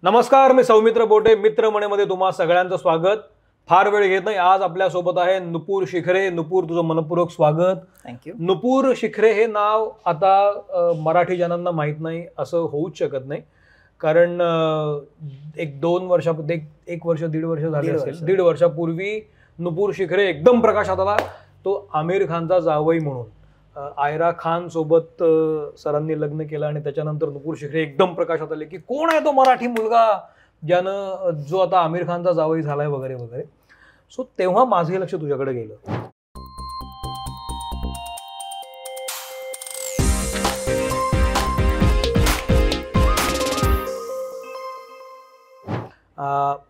नमस्कार, मी सौमित्र बोटे. मित्रमणेमध्ये तुम्हा सगळ्यांचं स्वागत. फार वेळ घेत नाही, आज आपल्या सोबत आहे नुपूर शिखरे. नुपूर, तुझं मनपूर्वक स्वागत. थँक्यू. नुपूर शिखरे हे नाव आता मराठी जनांना माहीत नाही असं होऊच शकत नाही, कारण एक वर्ष दीड वर्ष झाले असेल. 1.5 वर्षापूर्वी नुपूर शिखरे एकदम प्रकाशात आला. तो आमिर खानचा जावई म्हणून. आयरा खान सोबत सरांनी लग्न केलं आणि त्याच्यानंतर नुपूर शिखरे एकदम प्रकाशात आले की कोण आहे तो मराठी मुलगा ज्यानं जो आता आमिर खानचा जावई झालाय वगैरे वगैरे. सो तेव्हा माझे लक्ष तुझ्याकडे गेलं.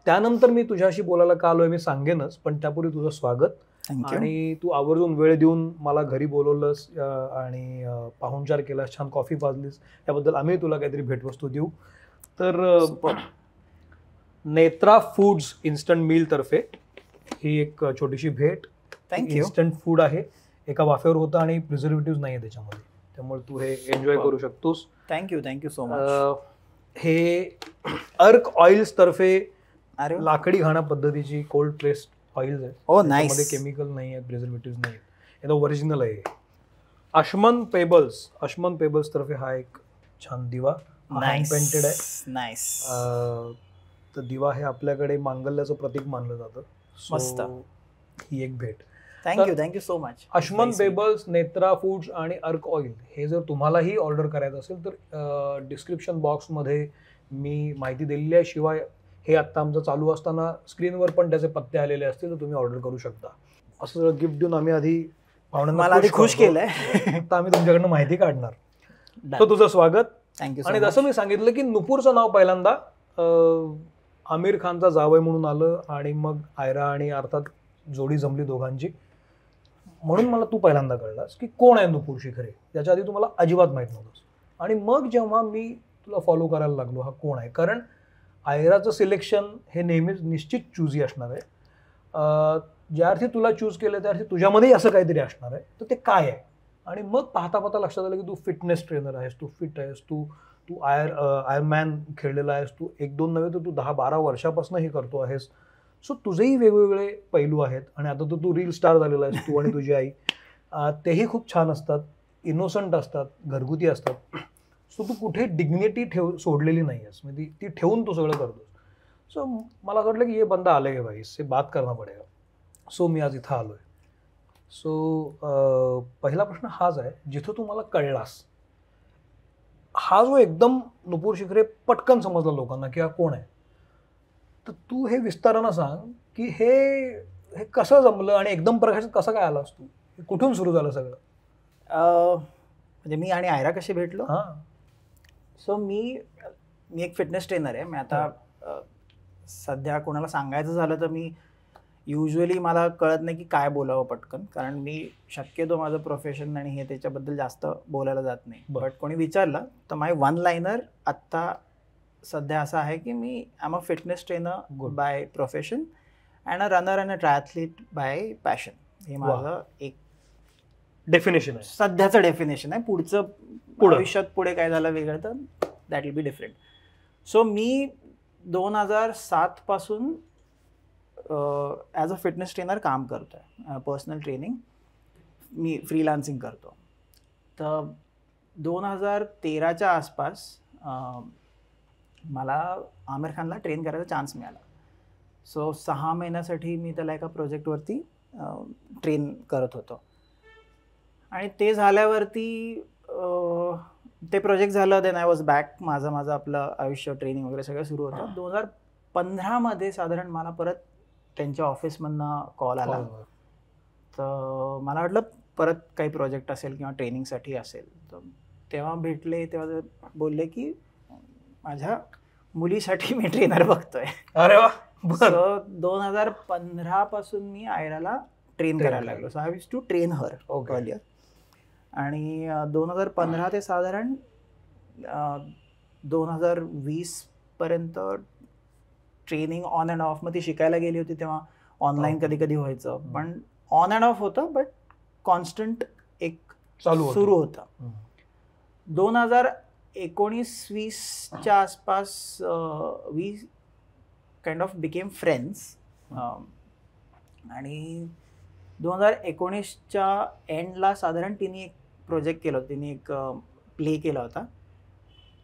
त्यानंतर मी तुझ्याशी बोलायला का आलोय मी सांगेनच, पण त्यापूर्वी तुझं स्वागत. आणि तू आवर्जून वेळ देऊन मला घरी बोलवलंस आणि पाहुणचार केलास, छान कॉफी पाजलीस, याबद्दल आम्ही तुला काहीतरी भेटवस्तू देऊ. तर नेत्रा फूड्स इन्स्टंट मील तर्फे ही एक छोटीशी भेट. इन्स्टंट फूड आहे, एका वाफेवर होतं आणि प्रिझर्वेटिव्ह नाही आहे त्याच्यामध्ये, त्यामुळे तू हे एन्जॉय करू शकतोस. Thank you so much. हे अर्क ऑइल्स तर्फे लाकडी घाणा पद्धतीची कोल्ड प्रेस्ड ऑइल्स आहेत. त्यामध्ये केमिकल नाही आहेत, प्रिझर्वेटिव्ह नाही आहेत, हे ओरिजिनल आहे. अशमन पेबल्स तर्फे हा एक छान दिवा हँड पेंटेड आहे. नाईस. तर दिवा हे आपल्याकडे मांगल्याचं प्रतीक मानलं जातं. मस्त. ही एक भेट. Thank you so much. Ashman Pebbles, Netra Foods आणि अर्क ऑइल हे जर तुम्हालाही ऑर्डर करायचं असेल तर डिस्क्रिप्शन बॉक्समध्ये मी माहिती दिलेली आहे. शिवाय हे आत्ता आमचं चालू असताना स्क्रीनवर पण त्याचे पत्ते आलेले असतील, तर तुम्ही ऑर्डर करू शकता. असं सगळं गिफ्ट देऊन आम्ही आधी पाहुण्यांना खुश केलंय. आता आम्ही तुमच्याकडनं माहिती काढणार. तर तुझं स्वागत. थँक्यू. आणि जसं मी सांगितलं की नुपूरचं नाव पहिल्यांदा आमिर खानचा जावई म्हणून आलं आणि मग आयरा आणि अर्थात जोडी जमली दोघांची, म्हणून मला तू पहिल्यांदा कळलास की कोण आहे नुपूर शिखरे. याच्या आधी तुम्हाला अजिबात माहीत नव्हतंस. आणि मग जेव्हा मी तुला फॉलो करायला लागलो हा कोण आहे, कारण आयराचं सिलेक्शन हे नेहमीच निश्चित चूजी असणार आहे. ज्या अर्थी तुला चूज केलं त्या अर्थी तुझ्यामध्येही असं काहीतरी असणार आहे. तर ते काय आहे? आणि मग पाहता लक्षात आलं की तू फिटनेस ट्रेनर आहेस, तू फिट आहेस, तू आयरमॅन खेळलेला आहेस, तू 1-2 नव्हे तर तू 10-12 वर्षापासून हे करतो आहेस. सो तुझेही वेगवेगळे पैलू आहेत. आणि आता तू रील स्टार झालेला आहेस, तू आणि तुझी आई. तेही खूप छान असतात, इनोसंट असतात, घरगुती असतात. सो तू कुठे डिग्निटी सोडलेली नाही आहेस, म्हणजे ती ठेवून तू सगळं करतोस. सो मला असं वाटलं की हे बंदा आले गे भाई, से बात करना पडेगा. सो मी आज इथं आलो आहे. सो पहिला प्रश्न हाच आहे, जिथं तू मला कळलास हा जो एकदम नुपूर शिखरे पटकन समजला लोकांना की हा कोण आहे, तर तू हे विस्तारानं सांग की हे कसं जमलं आणि एकदम प्रकाशात कसं काय आलास तू, कुठून सुरू झालं सगळं? म्हणजे मी आणि आयरा कसे भेटलो? हां. सो मी एक फिटनेस ट्रेनर आहे. मी आता सध्या कोणाला सांगायचं झालं तर मी युजली मला कळत नाही की काय बोलावं पटकन, कारण मी शक्यतो माझं प्रोफेशन आणि हे त्याच्याबद्दल जास्त बोलायला जात नाही. बट कोणी विचारलं तर माय वन लाईनर आत्ता सध्या असं आहे की मी am a fitness trainer by profession and a runner and a triathlete by passion. हे माझं एक डेफिनेशन आहे, सध्याचं डेफिनेशन आहे. पुढचं भविष्यात पुढे काय झालं वेगळं तर that will be different. So मी 2007 पासून ॲज अ फिटनेस ट्रेनर काम करतो आहे. पर्सनल ट्रेनिंग मी फ्रीलान्सिंग करतो. तर 2013च्या आसपास मला आमिर खानला ट्रेन करायचा चान्स मिळाला. सो 6 महिन्यासाठी मी त्याला एका प्रोजेक्टवरती ट्रेन करत होतो. आणि ते झाल्यावरती ते प्रोजेक्ट झालं, देन आय वॉज बॅक. माझं आपलं आयुष्य, ट्रेनिंग वगैरे सगळं सुरू होतं. 2015मध्ये साधारण मला परत त्यांच्या ऑफिसमधनं कॉल आला. तर मला वाटलं परत काही प्रोजेक्ट असेल किंवा ट्रेनिंगसाठी असेल. तर तेव्हा भेटले, तेव्हा बोलले की माझ्या मुलीसाठी मी ट्रेनर बघतोय. अरे वा. सो 2015 पासून मी आयराला ट्रेन करायला लागलो. So I used to train her earlier. आणि 2015 ते साधारण 2020 पर्यंत ट्रेनिंग ऑन अँड ऑफ. मग ती शिकायला गेली होती तेव्हा ऑनलाईन कधी कधी व्हायचं, पण ऑन अँड ऑफ होतं, बट कॉन्स्टंट एक सुरू होतं. 19-20च्या आसपास we kind of became friends. आणि 2019च्या एंडला साधारण तिने एक प्रोजेक्ट केला होता, तिने एक प्ले केला होता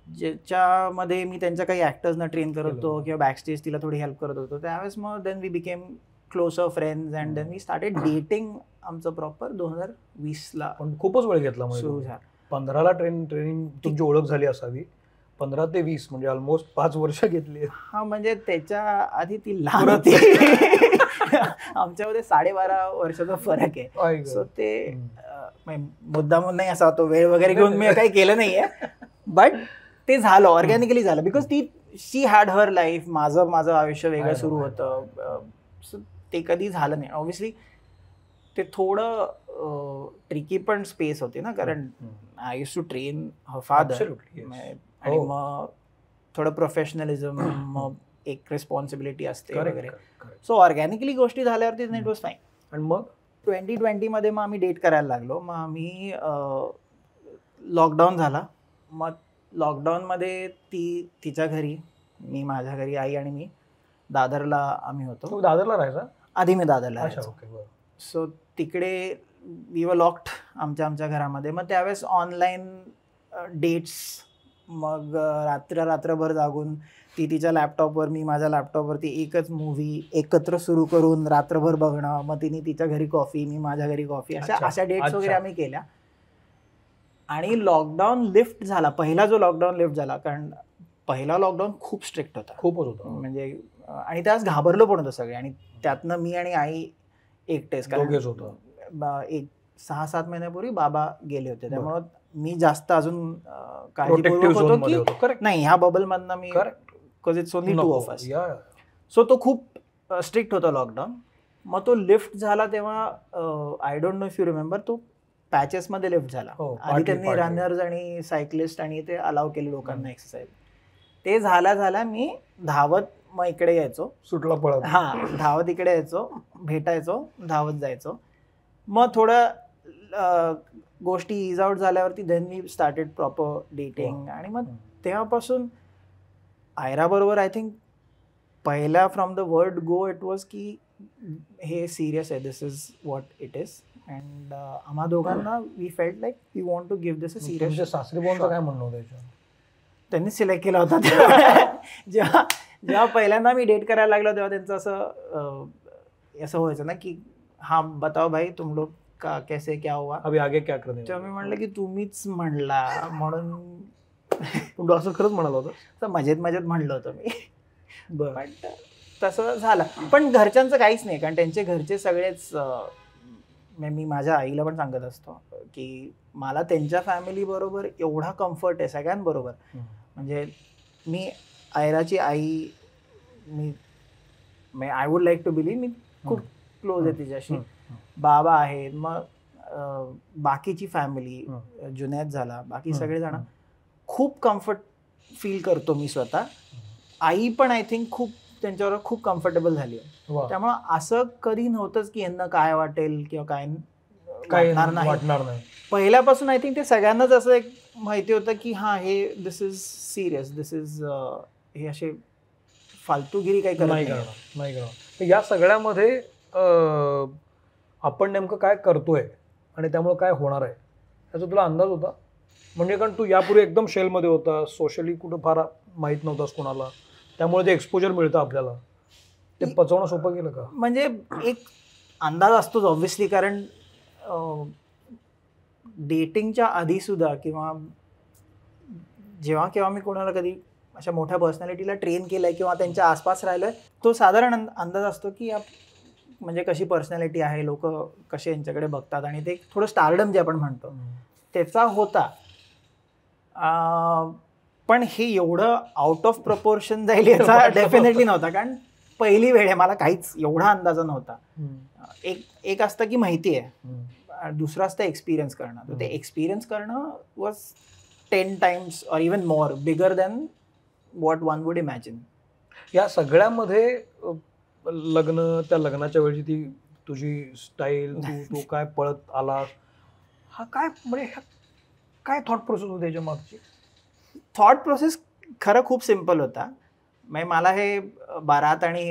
ज्याच्यामध्ये मी त्यांच्या काही ॲक्टर्सना ट्रेन करत होतो किंवा बॅकस्टेज तिला थोडी हेल्प करत होतो. त्यावेळेस मग then we became closer friends and then we started dating. आमचं प्रॉपर 2020ला पण खूपच वेळ घेतला सुरू म्हणजे झाला. 15ला ट्रेनिंग तुमची ओळख झाली असावी, 15 ते 20 म्हणजे ऑलमोस्ट 5 वर्ष घेतली. हा म्हणजे त्याच्या आधी ती लहान होती. आमच्यामध्ये 12.5 वर्षाचा फरक आहे. सो ते मुद्दामून नाही असा तो वेळ वगैरे घेऊन मी काही केलं नाहीये, बट ते झालं ऑर्गॅनिकली झालं बिकॉज ती शी हॅड हर लाईफ, माझं आयुष्य वेगळं सुरू होतं. सो ते कधी झालं नाही. ऑब्व्हियसली ते थोडं ट्रिकी पण स्पेस होती ना, कारण I use to train her father आणि मग थोडं प्रोफेशनलिझम, मग एक रिस्पॉन्सिबिलिटी असते वगैरे. सो ऑर्गॅनिकली गोष्टी झाल्यावरती इट वॉज फाईन. आणि मग 2020मध्ये मग आम्ही डेट करायला लागलो. मग आम्ही लॉकडाऊन झाला. मग लॉकडाऊनमध्ये ती तिच्या घरी, मी माझ्या घरी, आई आणि मी दादरला आम्ही होतो. दादरला राहायचा आधी? मी दादरला राहायचो. सो तिकडे वी वर लॉक्ड आमच्या घरामध्ये. मग त्यावेळेस ऑनलाईन डेट्स, मग रात्रभर जागून ती तिच्या लॅपटॉपवर, मी माझ्या लॅपटॉपवरती एकच मूव्ही एकत्र सुरू करून रात्रभर बघणं. मग तिने तिच्या घरी कॉफी, मी माझ्या घरी कॉफी, अशा डेट्स वगैरे आम्ही केल्या. आणि लॉकडाऊन लिफ्ट झाला, पहिला जो लॉकडाऊन लिफ्ट झाला, कारण पहिला लॉकडाऊन खूप स्ट्रिक्ट होता, खूपच होता म्हणजे. आणि त्यावेळेस घाबरलो पण होतं सगळे. आणि त्यातनं मी आणि आई एकटेच, कारण एक 6-7 महिन्यापूर्वी बाबा गेले होते, त्यामुळं मी जास्त अजून काळजीपूर्वक होतो की नाही ह्या बबल मधनं मी, because it's only 2 of us. So तो खूप स्ट्रिक्ट होता लॉकडाऊन. मग तो लिफ्ट झाला तेव्हा, I don't know if you remember, तो पॅचेसमध्ये लिफ्ट झाला. आधी त्यांनी रनर्स आणि सायकलिस्ट आणि ते अलाव केले लोकांना एक्सरसाइज. ते झाल्या मी धावत मग इकडे यायचो, सुटला पळत. धावत इकडे यायचो, भेटायचो, धावत जायचो. मग थोडं गोष्टी इज आउट झाल्यावरती then we started proper dating. आणि मग तेव्हापासून आयरा बरोबर आय थिंक पहिला from the word go it was की हे सिरियस आहे, this is what it is. And आम्हा दोघांना we felt like we want to give this a serious. सासरी बोलचं काय म्हणणं होतं? त्यांनी सिलेक्ट केला होता. जेव्हा पहिल्यांदा मी डेट करायला लागलो तेव्हा त्यांचं असं व्हायचं ना की हा बताओ भाई तुम लोग का कैसे क्या हुआ, अभी आगे क्या करणे. तेव्हा मी म्हणलं की तुम्हीच म्हणला म्हणून. तू असं खरंच म्हणाला होतं? तर मजेत म्हणलं होतं मी. बट तसं झालं. पण घरच्यांचं काहीच नाही, कारण त्यांचे घरचे सगळेच, मी माझ्या आईला पण सांगत असतो की मला त्यांच्या फॅमिली बरोबर एवढा कम्फर्ट आहे सगळ्यांबरोबर. म्हणजे मी आयराची आई, मी I would like to believe मी खूप क्लोज आहे तिच्याशी. बाबा आहेत, मग बाकीची फॅमिली, जुनैद झाला, बाकी सगळेजण खूप कम्फर्ट फील करतो मी स्वतः. आई पण आय थिंक खूप त्यांच्याबरोबर खूप कम्फर्टेबल झाली आहे. त्यामुळं असं कधी नव्हतंच की यांना काय वाटेल किंवा काय वाटणार नाही. पहिल्यापासून आय थिंक ते सगळ्यांनाच असं एक माहिती होतं की हां हे दिस इज सिरियस, दिस इज, हे असे फालतूगिरी काही नाही करणार. या सगळ्यामध्ये आपण नेमकं काय करतोय आणि त्यामुळे काय होणार आहे याचा तुला अंदाज होता? म्हणजे कारण तू यापूर्वी एकदम शेलमध्ये होता, सोशली कुठं फार माहीत नव्हतास कोणाला, त्यामुळे जे एक्सपोजर मिळतं आपल्याला ते पचवणं सोपं गेलं का? म्हणजे एक अंदाज असतोच ऑब्व्हियसली, कारण डेटिंगच्या आधीसुद्धा किंवा जेव्हा केव्हा मी कोणाला कधी अशा मोठ्या पर्सनॅलिटीला ट्रेन केलं आहे किंवा त्यांच्या आसपास राहिलो आहे, तो साधारण अंदाज असतो की म्हणजे कशी पर्सनॅलिटी आहे, लोक कसे यांच्याकडे बघतात, आणि ते थोडं स्टारडम जे आपण म्हणतो त्याचा होता. पण हे एवढं आउट ऑफ प्रपोर्शन जाईल याचा डेफिनेटली नव्हता, कारण पहिली वेळ आहे, मला काहीच एवढा अंदाजा नव्हता. एक असतं की माहिती आहे, दुसरं असतं एक्सपिरियन्स करणं. तर ते एक्सपिरियन्स करणं was 10 times or even more bigger than what one would imagine. या सगळ्यामध्ये लग्न, त्या लग्नाच्या वेळची ती तुझी स्टाईल, तू काय पळत आला, हा काय म्हणजे काय थॉट प्रोसेस होती याच्या मागची? थॉट प्रोसेस खरं खूप सिम्पल होता. म्हणजे मला हे बारात आणि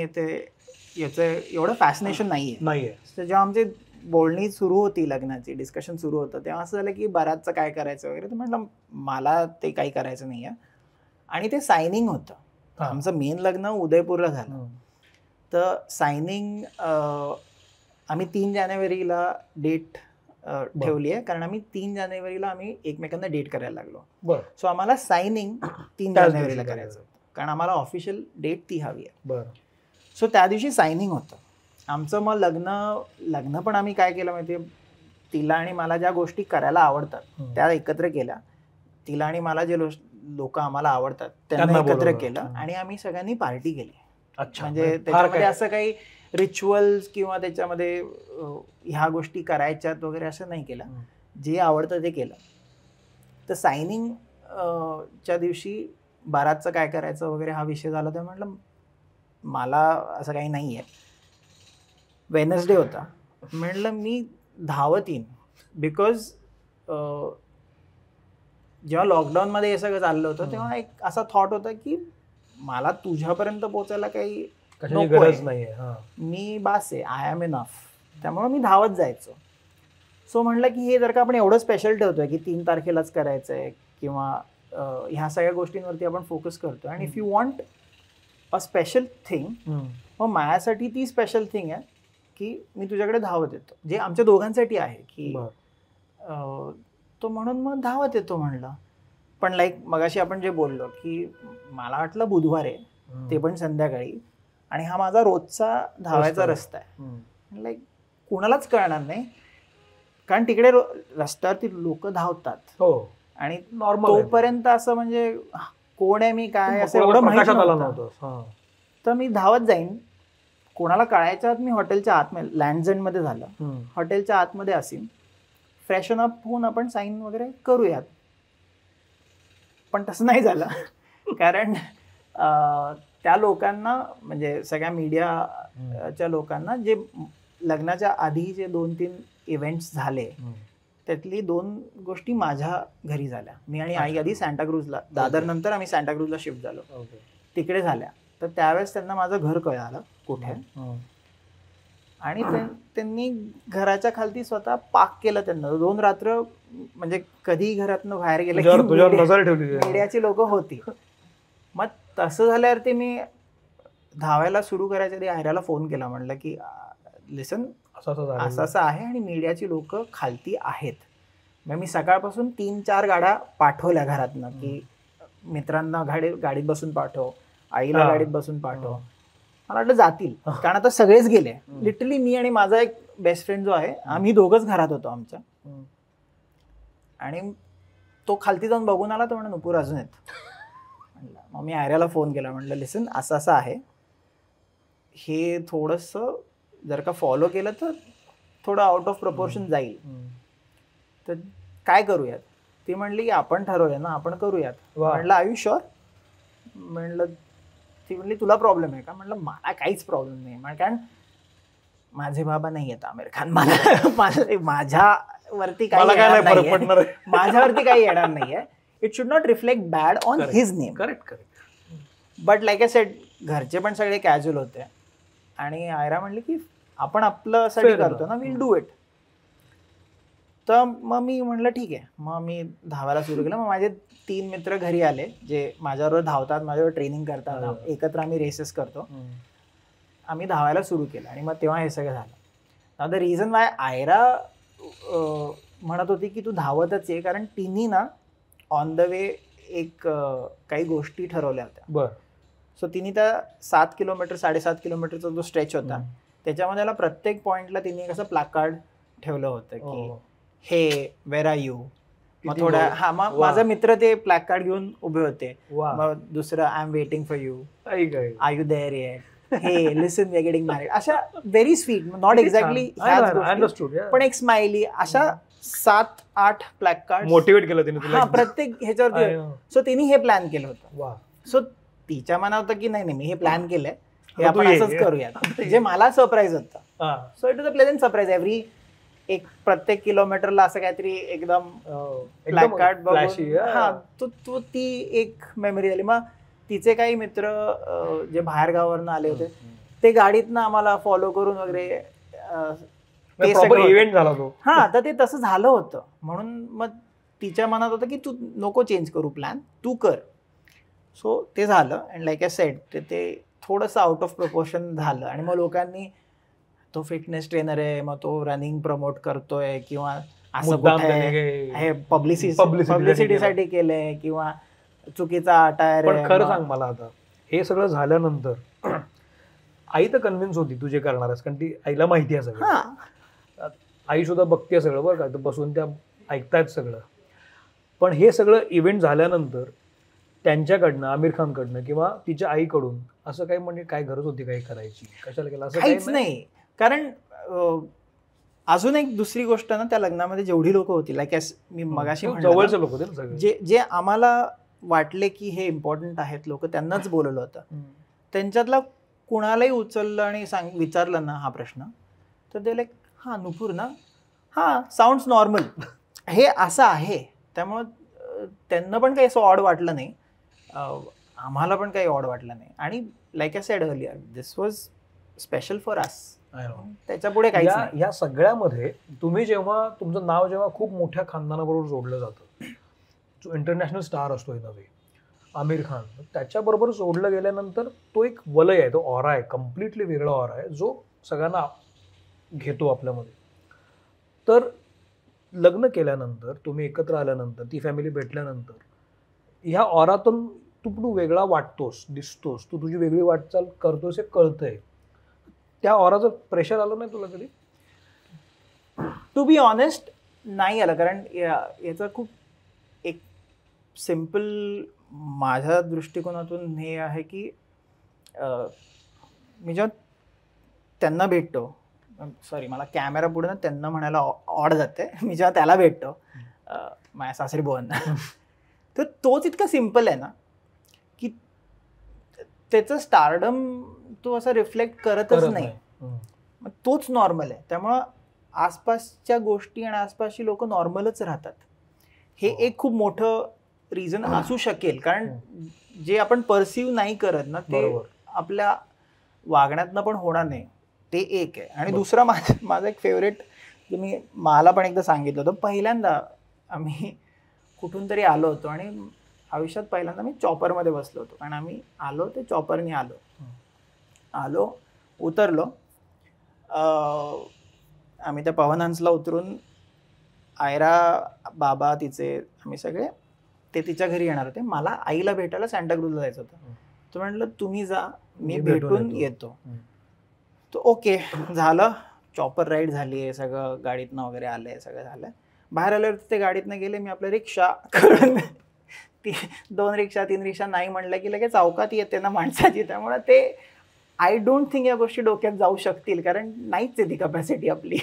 याचं एवढं फॅसिनेशन नाहीये. तर जेव्हा आमची बोलणी सुरू होती लग्नाची, डिस्कशन सुरू होतं, तेव्हा असं झालं की बारातचं काय करायचं वगैरे. तर म्हटलं मला ते काही करायचं नाहीये. आणि ते सायनिंग होतं. आमचं मेन लग्न उदयपूरला झालं. तर सायनिंग आम्ही 3 जानेवारीला डेट ठेवली आहे, कारण आम्ही 3 जानेवारीला आम्ही एकमेकांना डेट करायला लागलो. सो आम्हाला सायनिंग 3 जानेवारीला करायचं होतं, कारण आम्हाला ऑफिशियल डेट ती हवी आहे. सो त्या दिवशी सायनिंग होतं आमचं. मग लग्न पण आम्ही काय केलं माहिती आहे, तिला आणि मला ज्या गोष्टी करायला आवडतात त्या एकत्र केल्या. तिला आणि मला जे लोक आम्हाला आवडतात त्यांना एकत्र केलं आणि आम्ही सगळ्यांनी पार्टी केली. म्हणजे त्याच्यामध्ये असं काही रिच्युअल्स किंवा त्याच्यामध्ये ह्या गोष्टी करायच्यात वगैरे असं नाही केलं. जे आवडतं ते केलं. तर सायनिंग च्या दिवशी बारातचं काय करायचं वगैरे हा विषय झाला. तर म्हटलं मला असं काही नाही आहे. वेनसडे होता. म्हटलं मी धावत येईन, बिकॉज जेव्हा लॉकडाऊनमध्ये हे सगळं चाललं होतं तेव्हा एक असा थॉट होता की मला तुझ्यापर्यंत पोचायला काही गरज नाही, मी बास आहे, आय एम इनफ. त्यामुळे मी धावत जायचो. सो म्हटलं की हे जर का आपण एवढं स्पेशल ठेवतोय की 3 तारखेलाच करायचं आहे किंवा ह्या सगळ्या गोष्टींवरती आपण फोकस करतोय, आणि if you want a special thing, मग माझ्यासाठी ती स्पेशल थिंग आहे की मी तुझ्याकडे धावत येतो, जे आमच्या दोघांसाठी आहे की तो म्हणून मग धावत येतो म्हणलं. पण लाईक मगाशी आपण जे बोललो की मला वाटलं बुधवार आहे, ते पण संध्याकाळी, आणि हा माझा रोजचा धावायचा रस्ता आहे. लाईक कुणालाच कळणार नाही, कारण तिकडे रस्त्यावरती लोक धावतात आणि तोपर्यंत असं म्हणजे कोण आहे मी काय असं एवढं माहिती नव्हतं. तर मी धावत जाईन, कोणाला कळायच्या आत मी हॉटेलच्या आतमध्ये, लँड्स एंडमध्ये झालं, हॉटेलच्या आतमध्ये असेन, फ्रेशन अप होऊन आपण साईन वगैरे करूयात. पण तसं नाही झालं, कारण त्या लोकांना म्हणजे सगळ्या मीडियाच्या लोकांना जे लग्नाच्या आधी जे 2-3 इव्हेंट्स झाले त्यातली 2 गोष्टी माझ्या घरी झाल्या. मी आणि आई आधी सांताक्रूजला, दादर नंतर आम्ही सांताक्रूजला शिफ्ट झालो, तिकडे झाल्या. तर त्यावेळेस त्यांना माझं घर कळालं कुठे, आणि त्यांनी घराच्या खालती स्वतः पाक केलं. त्यांना 2 रात्र म्हणजे कधी घरातनं बाहेर गेले मीडियाची लोक होती. मग तसं झाल्यावरती मी धावायला सुरू करायच्या आधी आयराला फोन केला, म्हटलं की लिसन असं असं आहे आणि मीडियाची लोक खालती आहेत. मग मी सकाळपासून 3-4 गाड्या पाठवल्या घरातनं की मित्रांना गाडीत बसून पाठव, आईला गाडीत बसून पाठव. मला वाटलं जातील, कारण आता सगळेच गेले. लिटरली मी आणि माझा एक बेस्ट फ्रेंड जो आहे, आम्ही दोघंच घरात होतो आमच्या. आणि तो खालती जाऊन बघून आला, तो म्हणून नुपूर अजून येत. मग मी आर्याला फोन केला, म्हटलं लिसन असं असं आहे, हे थोडंसं जर का फॉलो केलं तर थोडं आउट ऑफ प्रपोर्शन जाईल, तर काय करूयात. ती म्हणली की आपण ठरवूया ना, आपण करूयात. म्हटलं आर यू शुअर. म्हणलं, ती म्हणली तुला प्रॉब्लेम आहे का. म्हटलं मला काहीच प्रॉब्लेम नाही, कारण माझे बाबा नाही आहेत आमिर खान, माझ्यावरती काही येणार नाहीये. It should not reflect bad on his name. Correct. But like I said, घरचे पण सगळे कॅज्युअल होते, आणि आयरा म्हणली की आपण आपलं साठी करतो ना, विल डू इट. तर मग मी म्हटलं ठीक आहे. मग मी धावायला सुरू केलं. मग माझे 3 मित्र घरी आले, जे माझ्याबरोबर धावतात, माझ्याबरोबर ट्रेनिंग करतात, एकत्र आम्ही रेसेस करतो. आम्ही धावायला सुरू केलं, आणि मग तेव्हा हे सगळं झालं. नाउ द रिझन वाय आयरा म्हणत होती की तू धावतच आहे, कारण तिने ना ऑन द वे एक काही गोष्टी ठरवल्या होत्या. सो तिने त्या 7 किलोमीटर 7.5 किलोमीटरचा जो स्ट्रेच होता, त्याच्यामध्ये मला प्रत्येक पॉइंटला तिने कसं प्लॅकार्ड ठेवलं होतं की हे वेर आर यू. मग थोडा मग माझा मित्र ते प्लॅकार्ड घेऊन उभे होते. मग दुसरं I am waiting for you, are you there yet, hey listen we are getting married. अशा व्हेरी स्वीट, नॉट एक्झॅक्टली, पण एक स्माइली, अशा 7-8 प्लॅकार्ड मोटिवेट केलं तिने प्रत्येक ह्याच्यावरती. सो तिने हे प्लॅन केलं होतं. सो तिच्या मनात होतं की नाही मी हे प्लॅन केलंय, हे आपण असंच करूयात, जे मला सरप्राईज होतं. So it was a pleasant surprise. एक प्रत्येक किलोमीटरला असं काहीतरी एकदम एकदम कार्ड flashy, हा तो ती एक मेमरी झाली. मग तिचे काही मित्र जे बाहेर गावावरनं आले होते ते गाडीतनं आम्हाला फॉलो करून वगैरे ते सगळं इव्हेंट झाला तो. हा तर ते तसं झालं होतं. म्हणून मग तिच्या मनात होतं की तू नको चेंज करू प्लॅन, तू कर. सो ते झालं. अँड लाईक आय सेड ते थोडंसं आउट ऑफ प्रपोर्शन झालं. आणि मग लोकांनी तो फिटनेस ट्रेनर आहे, मग तो रनिंग प्रमोट करतोय किंवा असं हे पब्लिसिटीसाठी केलंय किंवा चुकीचा टायर. पण खरं सांग मला आता, हे सगळं झाल्यानंतर आई तर कन्व्हिन्स होती तुझे करणार आहेस, कारण ती आईला माहिती आहे सगळं. आई सुद्धा बघते सगळं बरं का, तर बसून त्या ऐकतायत सगळं. पण हे सगळं इव्हेंट झाल्यानंतर त्यांच्याकडनं, आमिर खानकडनं किंवा तिच्या आईकडून असं काही म्हणजे काय गरज होती काही करायची, कशाला केलं असं काहीच नाही. कारण अजून एक दुसरी गोष्ट ना, त्या लग्नामध्ये जेवढी लोक होती, लाईक मी मगाशी जवळचे लोक होते सगळे, जे आम्हाला वाटले की हे इम्पॉर्टंट आहेत लोक, त्यांनाच बोलवलं होतं. त्यांच्यातला कुणालाही उचललं आणि विचारलं ना हा प्रश्न, तर ते लाईक हा नुपूर ना, हा साऊंड्स नॉर्मल, हे असं आहे. त्यामुळं त्यांना पण काही असं ऑड वाटलं नाही, आम्हाला पण काही ऑड वाटलं नाही. आणि like I said earlier, this was special for us. त्याच्यापुढे काही या सगळ्यामध्ये तुम्ही जेव्हा तुमचं नाव जेव्हा खूप मोठ्या खानदानाबरोबर जोडलं जातं, जो इंटरनॅशनल स्टार असतो नवे आमिर खान, त्याच्याबरोबर जोडलं गेल्यानंतर तो एक वलय आहे, तो ऑरा आहे, कम्प्लिटली वेगळा ऑरा आहे जो सगळ्यांना घेतो आपल्यामध्ये. तर लग्न केल्यानंतर, तुम्ही एकत्र आल्यानंतर, ती फॅमिली भेटल्यानंतर, ह्या ऑरातून तू वेगळा वाटतोस, दिसतोस, तू तुझी वेगळी वाटचाल करतोस हे कळतंय. त्या ऑराचं प्रेशर आलं नाही तुला कधी? टू बी ऑनेस्ट नाही आलं. कारण याचं खूप एक सिम्पल माझ्या दृष्टिकोनातून हे आहे की मी जेव्हा त्यांना भेटतो, सॉरी मला कॅमेरा पुढे ना त्यांना म्हणायला ऑड जाते, मी जेव्हा त्याला भेटतो माझ्या सासरी बुवांना, तर तोच इतका सिम्पल आहे ना की त्याचं स्टारडम तो असं रिफ्लेक्ट करतच नाही. मग तोच नॉर्मल आहे. त्यामुळं आसपासच्या गोष्टी आणि आसपासची लोक नॉर्मलच राहतात. हे एक खूप मोठं रिझन असू शकेल. कारण जे आपण परसिव्ह नाही करत ना, ते आपल्या वागण्यातनं पण होणार नाही, ते एक आहे. आणि दुसरा माझा एक फेवरेट, जे मी मला पण एकदा सांगितलं होतं, पहिल्यांदा आम्ही कुठून तरी आलो होतो आणि आयुष्यात पहिल्यांदा मी चॉपरमध्ये बसलो होतो. कारण आम्ही आलो ते चॉपरने आलो उतरलो, आम्ही त्या पवन हंसला उतरून आयरा, बाबा तिचे, आम्ही सगळे ते तिच्या घरी येणार होते. मला आईला भेटायला सांताक्रूजला जायचं होतं. तो म्हटलं तुम्ही जा, मी भेटून येतो. तो ओके झालं. चॉपर राईड झाली आहे, सगळं गाडीतनं वगैरे आलं आहे, सगळं झालं. बाहेर आल्यावर ते गाडीतनं गेले, मी आपलं रिक्षा करून ती 2 रिक्षा 3 रिक्षा नाही म्हणलं की लगेच चौकात येते ना माणसाची. त्यामुळे ते आय डोंट थिंक या गोष्टी डोक्यात जाऊ शकतील, कारण नाहीच आहे ती कपॅसिटी आपली.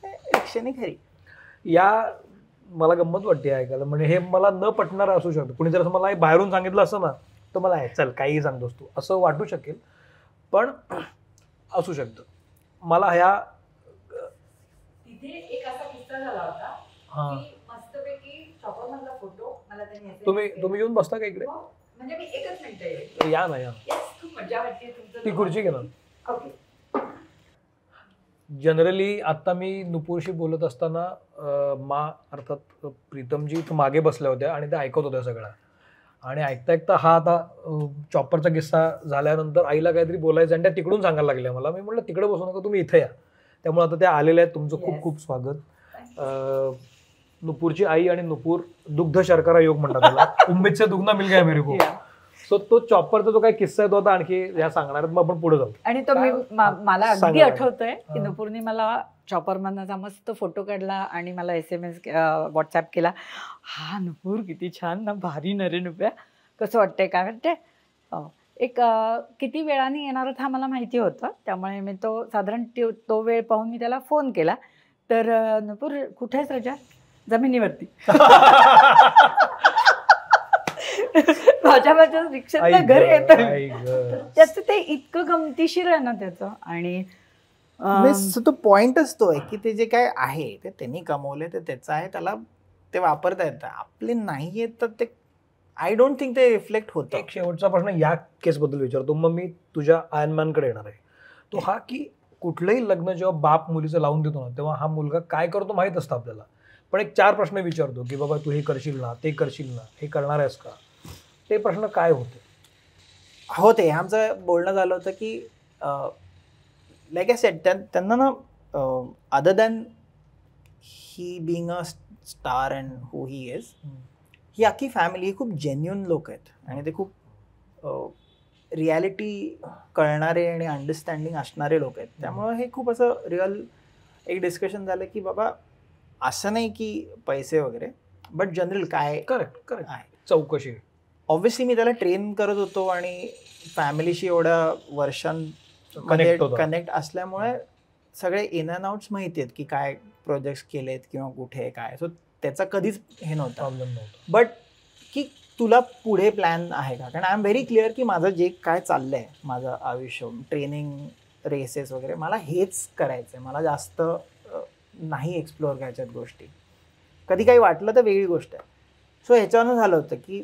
रिक्षाने खरी. या मला गंमत वाटते ऐकायला, म्हणजे हे मला न पटणारं असू शकतं. कुणी जर असं मला बाहेरून सांगितलं असं ना, तर मला चल काही सांगतोस तू असं वाटू शकेल, पण असू शकतं. मला ह्या तिथे एक असा किस्सा झाला होता की मस्तपैकी चॉपर मधला फोटो मला त्यांनी, तुम्ही येऊन बसता का इकडे? म्हणजे मी एकच मिनिट या ना, खूप मजा वाटते तुमचं. ती खुर्ची घे ना. ओके. जनरली आता मी नुपूरशी बोलत असताना अर्थात प्रीतमजी मागे बसल्या होत्या आणि त्या ऐकत होत्या सगळ्या. आणि ऐकता ऐकता हा आता चॉपरचा किस्सा झाल्यानंतर आईला काहीतरी बोलायचं आणि त्या तिकडून सांगायला लागल्या मला. मी म्हटलं तिकडे बसू नका, तुम्ही इथे या. त्यामुळे आता त्या आलेल्या आहेत. तुमचं खूप खूप स्वागत. नुपूरची आई आणि नुपूर दुग्ध शर्करा योग म्हणतात त्याला. उम्मीद से दुगना मिल गया मेरे को. सो तो चॉपरचा जो काही किस्सा आहे तो आता आणखी या सांगणार आहेत, मग आपण पुढे जाऊ. आणि तो मला अगदी आठवतोय की नुपूरने मला चॉपर मधचा मस्त फोटो काढला आणि मला SMS व्हॉट्सअप केला. हा नुपूर किती छान ना, भारी नरे नुप्या, कसं वाटतंय काय वाटतंय. एक किती वेळाने येणार होता मला माहिती होतं, त्यामुळे मी तो साधारण तो वेळ पाहून मी त्याला फोन केला. तर नुपूर कुठे आहेस रजा? जमिनीवरती. माझ्या रिक्षात घर येतं. त्याचं ते इतकं गमतीशीर आहे ना त्याचं. आणि तो पॉइंटच तो आहे की ते जे काय आहे ते त्यांनी कमवले, ते त्याचं आहे, त्याला ते वापरता येतं. आपले नाही आहेत तर ते आय डोंट थिंक ते रिफ्लेक्ट होतं. एक शेवटचा प्रश्न या केसबद्दल विचारतो, मग मी तुझ्या आयर्नमॅनकडे येणार आहे. तो हा की कुठलंही लग्न जेव्हा बाप मुलीचं लावून देतो ना, तेव्हा हा मुलगा काय करतो माहीत असतं आपल्याला, पण एक 4 प्रश्न विचारतो की बाबा तू हे करशील ना, ते करशील ना, हे करणार आहेस का. ते प्रश्न काय होते? हो, ते आमचं बोलणं झालं होतं की लाईक आय सेड, त्यांना ना other than he being a star and who he is, ही अख्खी फॅमिली ही खूप जेन्युन लोक आहेत आणि ते खूप रियालिटी कळणारे आणि अंडरस्टँडिंग असणारे लोक आहेत. त्यामुळं हे खूप असं रिअल एक डिस्कशन झालं की बाबा असं नाही की पैसे वगैरे, बट जनरल काय करेक्ट आहे. चौकशी. ऑब्व्हियसली मी त्याला ट्रेन करत होतो आणि फॅमिलीशी एवढ्या वर्षांमध्ये कनेक्ट असल्यामुळे सगळे इन अँड आउट्स माहिती आहेत की काय प्रोजेक्ट्स केलेत किंवा कुठे काय. सो त्याचा कधीच हे नव्हता प्रॉब्लेम नव्हता. बट की तुला पुढे प्लॅन आहे का, कारण आय एम व्हेरी क्लिअर की माझं जे काय चाललंय, माझं आयुष्य, ट्रेनिंग, रेसेस वगैरे, मला हेच करायचं आहे. मला जास्त नाही एक्सप्लोअर करायच्यात गोष्टी. कधी काही वाटलं तर वेगळी गोष्ट आहे. सो ह्याच्यावरनं झालं होतं की,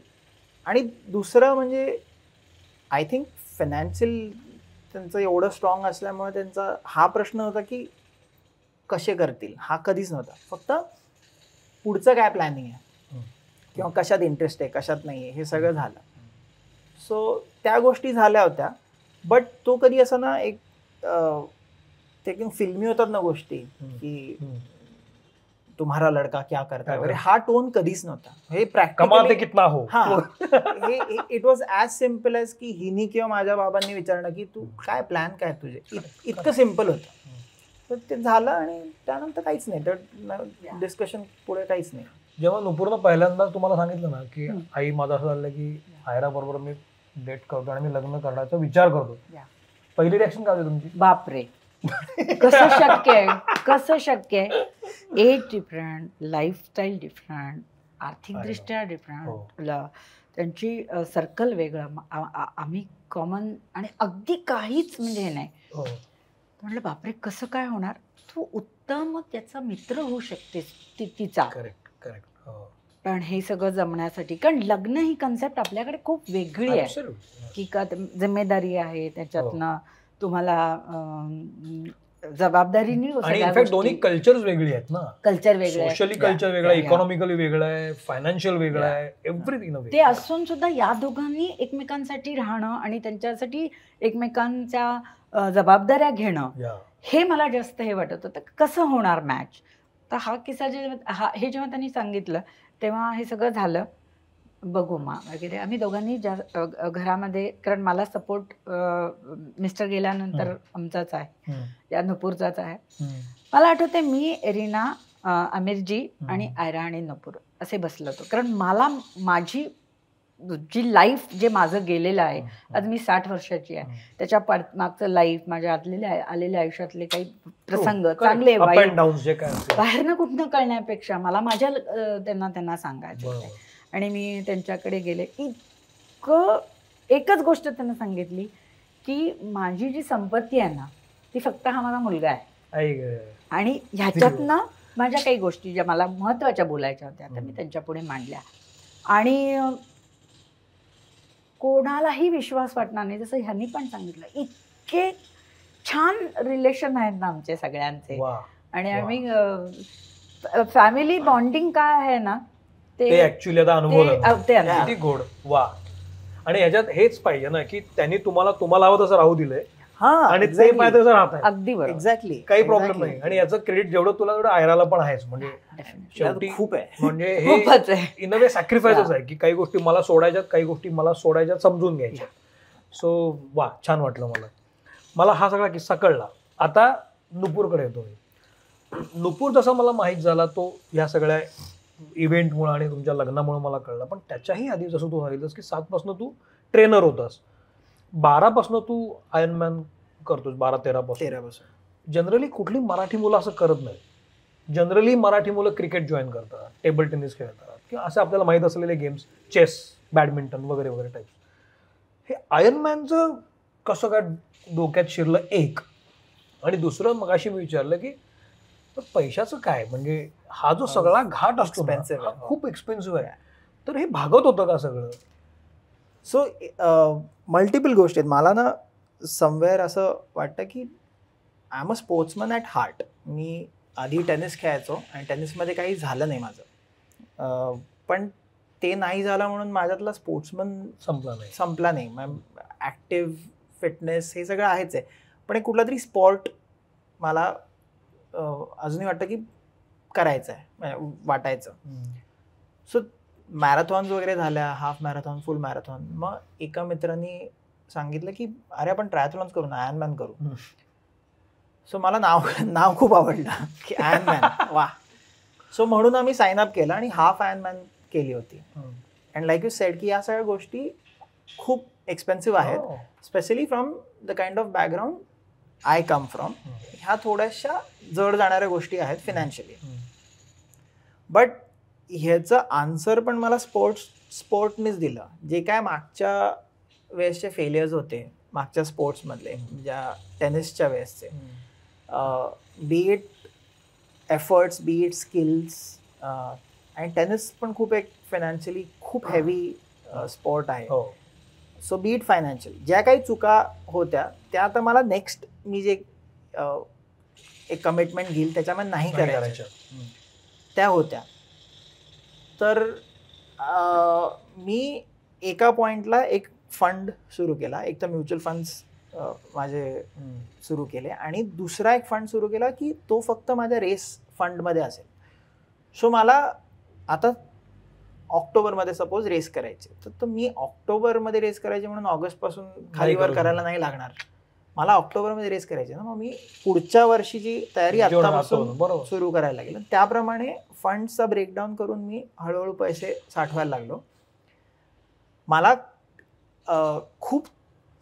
आणि दुसरं म्हणजे आय थिंक फायनान्शियल त्यांचं एवढं स्ट्रॉंग असल्यामुळे त्यांचा हा प्रश्न होता की कसे करतील, हा कधीच नव्हता. फक्त पुढचं काय प्लॅनिंग आहे किंवा कशात इंटरेस्ट आहे, कशात नाही आहे, हे सगळं झालं. सो त्या गोष्टी झाल्या होत्या, बट तो कधी असं ना एक ते फिल्मी होतात ना गोष्टी की तुम्हारा लडका क्या करता वगैरे, हा टोन कधीच नव्हता. हे कमाते कितना हो. हे it was as simple as की हिनी किंवा माझ्या बाबांनी विचारणं की तू काय प्लॅन काय तुझे, इतकं सिम्पल होतं. तर ते झालं आणि त्यानंतर काहीच नाही, तर डिस्कशन पुढे काहीच नाही. जेव्हा नुपूरनं पहिल्यांदा तुम्हाला सांगितलं ना की आई माझं असं झालं की आयरा बरोबर मी डेट करतो आणि मी लग्न करण्याचा विचार करतो, पहिली रिॲक्शन काय होती तुमची? बापरे, कसं शक्य आहे, कसं शक्य आहे. एज डिफरंट, लाईफस्टाईल डिफरंट, आर्थिकदृष्ट्या डिफरंट, त्यांची सर्कल वेगळं, आम्ही कॉमन, आणि अगदी काहीच म्हणजे हे नाही. म्हटलं बापरे कसं काय होणार. तू उत्तम त्याचा मित्र होऊ शकतेस तिचा. करेक्ट. पण हे सगळं जमण्यासाठी, कारण लग्न ही कन्सेप्ट आपल्याकडे खूप वेगळी आहे की का जिम्मेदारी आहे, त्याच्यातनं तुम्हाला जबाबदारीने दोन्ही कल्चर्स वेगळी आहेत ना. कल्चर वेगळं, सोशली कल्चर वेगळं, इकॉनॉमिकली वेगळं आहे, फायनान्शियल वेगळं आहे, एव्हरीथिंग. ते असून सुद्धा या दोघांनी एकमेकांसाठी राहणं आणि त्यांच्यासाठी एकमेकांच्या जबाबदाऱ्या घेणं, हे मला जास्त हे वाटत होतं. कसं होणार मॅच. तर हा किस्सा हे जेव्हा त्यांनी सांगितलं तेव्हा हे सगळं झालं. बघू मा वगैरे आम्ही दोघांनी घरामध्ये, कारण मला सपोर्ट मिस्टर गेल्यानंतर आमचाच आहे, या नुपूरचाच आहे. मला आठवते मी, एरिना, आमिरजी आणि आयरा आणि नुपूर असे बसलो होतो. कारण मला माझी जी लाईफ, जे माझं गेलेलं आहे, आज मी 60 वर्षाची आहे, त्याच्या मागचं लाईफ, माझ्या आलेल्या आयुष्यातले काही प्रसंग, चांगले वाईट, बाहेरनं कुठनं कळण्यापेक्षा मला माझ्या त्यांना सांगायचं होतं. आणि मी त्यांच्याकडे गेले. एकच गोष्ट त्यांना सांगितली की माझी जी संपत्ती आहे ना, ती फक्त हा माझा मुलगा आहे, आणि ह्याच्यातनं माझ्या काही गोष्टी ज्या मला महत्त्वाच्या बोलायच्या होत्या त्या मी त्यांच्या पुढे मांडल्या. आणि कोणालाही विश्वास वाटणार नाही, जसं ह्यांनी पण सांगितलं, इतके छान रिलेशन आहेत ना आमचे सगळ्यांचे. आणि आम्ही फॅमिली बॉन्डिंग काय आहे ना, ते ऍक्च्युअली आता अनुभव गोड. वा. आणि ह्याच्यात हेच पाहिजे ना की त्यांनी तुम्हाला हवं तसं राहू दिलंय, आणि ते पाहिजे तसं राहत आहे. अगदी बरोबर, एक्झॅक्टली, काही प्रॉब्लेम नाही. आणि याचं क्रेडिट जेवढं तुला तेवढं आयराला पण आहेच. म्हणजे शेवटी खूप आहे, म्हणजे हे इन अ वे सॅक्रिफाईसच आहे की काही गोष्टी मला सोडायच्यात, काही गोष्टी मला सोडायच्यात, समजून घ्यायच्या. सो वा, छान वाटलं मला हा सगळा किस्सा कळला. आता नुपूरकडे येतो मी. नुपूर जसा मला माहीत झाला तो ह्या सगळ्या इव्हेंटमुळे आणि तुमच्या लग्नामुळे मला कळलं, पण त्याच्याही आधी जसं तू सांगितलंस की 7 पासून तू ट्रेनर होतास, 12 पासून तू आयर्नमॅन करतोस, 12-13 पासून. जनरली कुठली मराठी मुलं असं करत नाही. जनरली मराठी मुलं क्रिकेट जॉईन करतात, टेबल टेनिस खेळतात, किंवा असं आपल्याला माहीत असलेले गेम्स, चेस, बॅडमिंटन वगैरे वगैरे टाईप्स. हे आयर्नमॅनचं कसं काय डोक्यात शिरलं? एक आणि दुसरं मगाशी मी विचारलं की पैशाचं काय, म्हणजे हा जो सगळा घाट असतो ना, Expensive हा आहे. खूप एक्सपेन्सिव्ह आहे, तर हे भागत होतं का सगळं? सो मल्टिपल गोष्टी आहेत. मला ना समवेअर असं वाटतं की I am a sportsman at heart. मी आधी टेनिस खेळायचो आणि टेनिसमध्ये काही झालं नाही माझं, पण ते नाही झालं म्हणून माझ्यातला स्पोर्ट्समन संपला नाही. ॲक्टिव्ह फिटनेस हे सगळं आहेच आहे, पण एक कुठला तरी स्पॉर्ट मला अजूनही वाटतं की करायचं आहे, वाटायचं. सो मॅरेथॉन्स वगैरे झाल्या, हाफ मॅरेथॉन, फुल मॅरेथॉन. मग एका मित्रांनी सांगितलं की अरे आपण ट्रायथलॉन्स करू ना, आयर्नमॅन करू. सो मला नाव खूप आवडलं की आयर्नमॅन, वा. सो म्हणून आम्ही साइन अप केलं आणि हाफ आयर्नमॅन केली होती. अँड लाईक यू सेड की या सगळ्या गोष्टी खूप एक्सपेन्सिव्ह आहेत, specially from the kind of background I come from. ह्या थोड्याशा जड जाणाऱ्या गोष्टी आहेत फिनान्शियली. बट ह्याचं आन्सर पण मला स्पोर्टनेच दिलं. जे काय मागच्या वेळेसचे फेलियर्स होते मागच्या स्पोर्ट्समधले, ज्या टेनिसच्या वेळेसचे, be it efforts, be it skills, आणि टेनिस पण खूप एक फायनान्शियली खूप हेवी स्पोर्ट आहे. सो बी इट फायनान्शियल, ज्या काही चुका होत्या त्या आता मला नेक्स्ट मी जे एक कमिटमेंट घेईल त्याच्यामध्ये नाही करायच्या त्या होत्या. तर मी एका पॉईंटला एक फंड सुरू केला. एक तर म्युच्युअल फंड्स माझे सुरू केले आणि दुसरा एक फंड सुरू केला की तो फक्त माझ्या रेस फंडमध्ये असेल. सो मला आता ऑक्टोबरमध्ये सपोज रेस करायचे, तर मी ऑक्टोबरमध्ये रेस करायचे म्हणून ऑगस्टपासून खालीवर करायला नाही लागणार. मला ऑक्टोबरमध्ये रेस करायचे ना, मग मी पुढच्या वर्षीची तयारी आत्तापासून सुरू करायला लागेल. त्याप्रमाणे फंड्सचा ब्रेकडाऊन करून मी हळूहळू पैसे साठवायला लागलो. मला खूप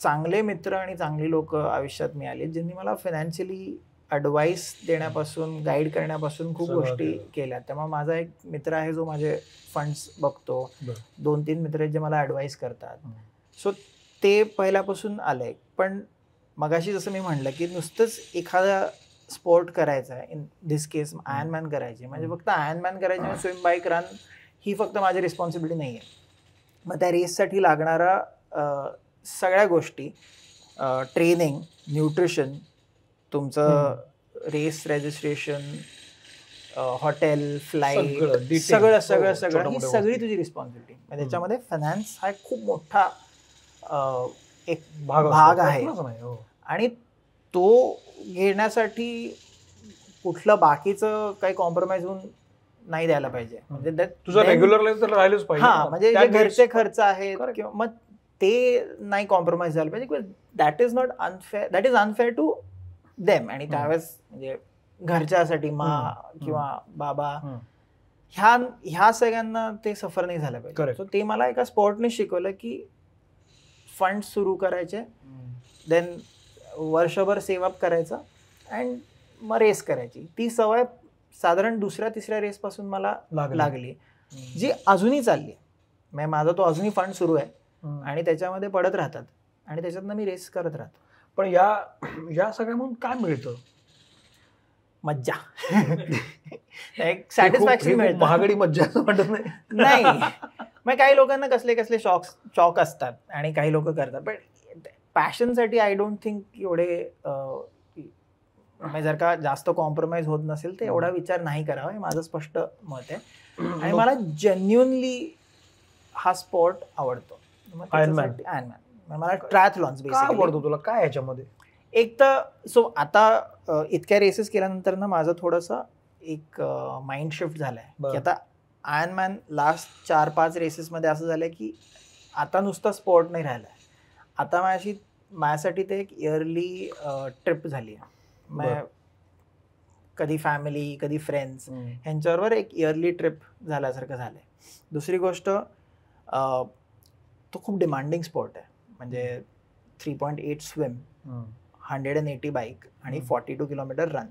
चांगले मित्र आणि चांगली लोक आयुष्यात मिळाली ज्यांनी मला फायनान्शियली ॲडवाईस देण्यापासून, गाईड करण्यापासून खूप गोष्टी केल्या. त्यामुळे माझा एक मित्र आहे जो माझे फंड्स बघतो, 2-3 मित्र आहेत जे मला ॲडवाईस करतात. सो ते पहिल्यापासून आलंय. पण मगाशी जसं मी म्हणलं की नुसतंच एखादा स्पोर्ट करायचा आहे, इन दिस केस आयर्नमॅन करायचे म्हणजे फक्त आयर्नमॅन करायचे म्हणजे स्विम, बाईक, रन ही फक्त माझी रिस्पॉन्सिबिलिटी नाही आहे. मग त्या रेससाठी लागणारा सगळ्या गोष्टी, ट्रेनिंग, न्यूट्रिशन, तुमचं रेस रजिस्ट्रेशन, हॉटेल, फ्लाईट, सगळं ही सगळी तुझी रिस्पॉन्सिबिलिटी. म्हणजे त्याच्यामध्ये फायनान्स हा खूप मोठा एक भाग आहे आणि तो घेण्यासाठी कुठलं बाकीचं काही कॉम्प्रोमाइज होऊन नाही द्यायला पाहिजे. म्हणजे तुझं रेग्युलर लाईफ तर राहिलंच पाहिजे. हा, म्हणजे जे घरचे खर्च आहेत किंवा मग ते नाही कॉम्प्रोमाइज झालं पाहिजे. That is not unfair, that is unfair to them. आणि त्यावेळेस म्हणजे घरच्यासाठी किंवा बाबा ह्या सगळ्यांना ते सफर नाही झालं पाहिजे. सो ते मला एका स्पोर्टने शिकवलं की फंड सुरू करायचे, देन वर्षभर सेव्ह अप करायचा अँड मग रेस करायची. ती सवय साधारण 2-3 रेसपासून मला लागली, जी अजूनही चालली. म्हणजे माझा तो अजूनही फंड सुरू आहे आणि त्याच्यामध्ये पडत राहतात आणि त्याच्यातनं मी रेस करत राहतो. पण या सगळ्यामधून काय मिळतं? मज्जा. एक सॅटिस्फॅक्शन मिळतं. महागडी मज्जा असं वाटत नाही. मग काही लोकांना कसले कसले शॉक असतात आणि काही लोक करतात. पण पॅशनसाठी आय डोंट थिंक एवढे, जर का जास्त कॉम्प्रोमाइज होत नसेल तर एवढा विचार नाही करावा, हे माझं स्पष्ट मत आहे. आणि मला जेन्युअनली हा स्पोर्ट आवडतो. आयर्नमॅन. मला ट्रायथलॉन्स बेसिकली आवडतो. तुला काय याच्यामध्ये? एक तर सो आता इतक्या रेसेस केल्यानंतर ना माझं थोडंसं एक माइंड शिफ्ट झालाय की आता आयर्नमॅन लास्ट 4-5 रेसेसमध्ये असं झालंय की आता नुसतं स्पोर्ट नाही राहिलाय. आता माझ्यासाठी ते एक इयरली ट्रिप झाली आहे. कधी फॅमिली, कधी फ्रेंड्स ह्यांच्याबरोबर एक इयरली ट्रिप झाल्यासारखं झालंय. दुसरी गोष्ट, तो खूप डिमांडिंग स्पोर्ट आहे. म्हणजे 3.8 स्विम, 180 बाईक आणि 42 kilometre run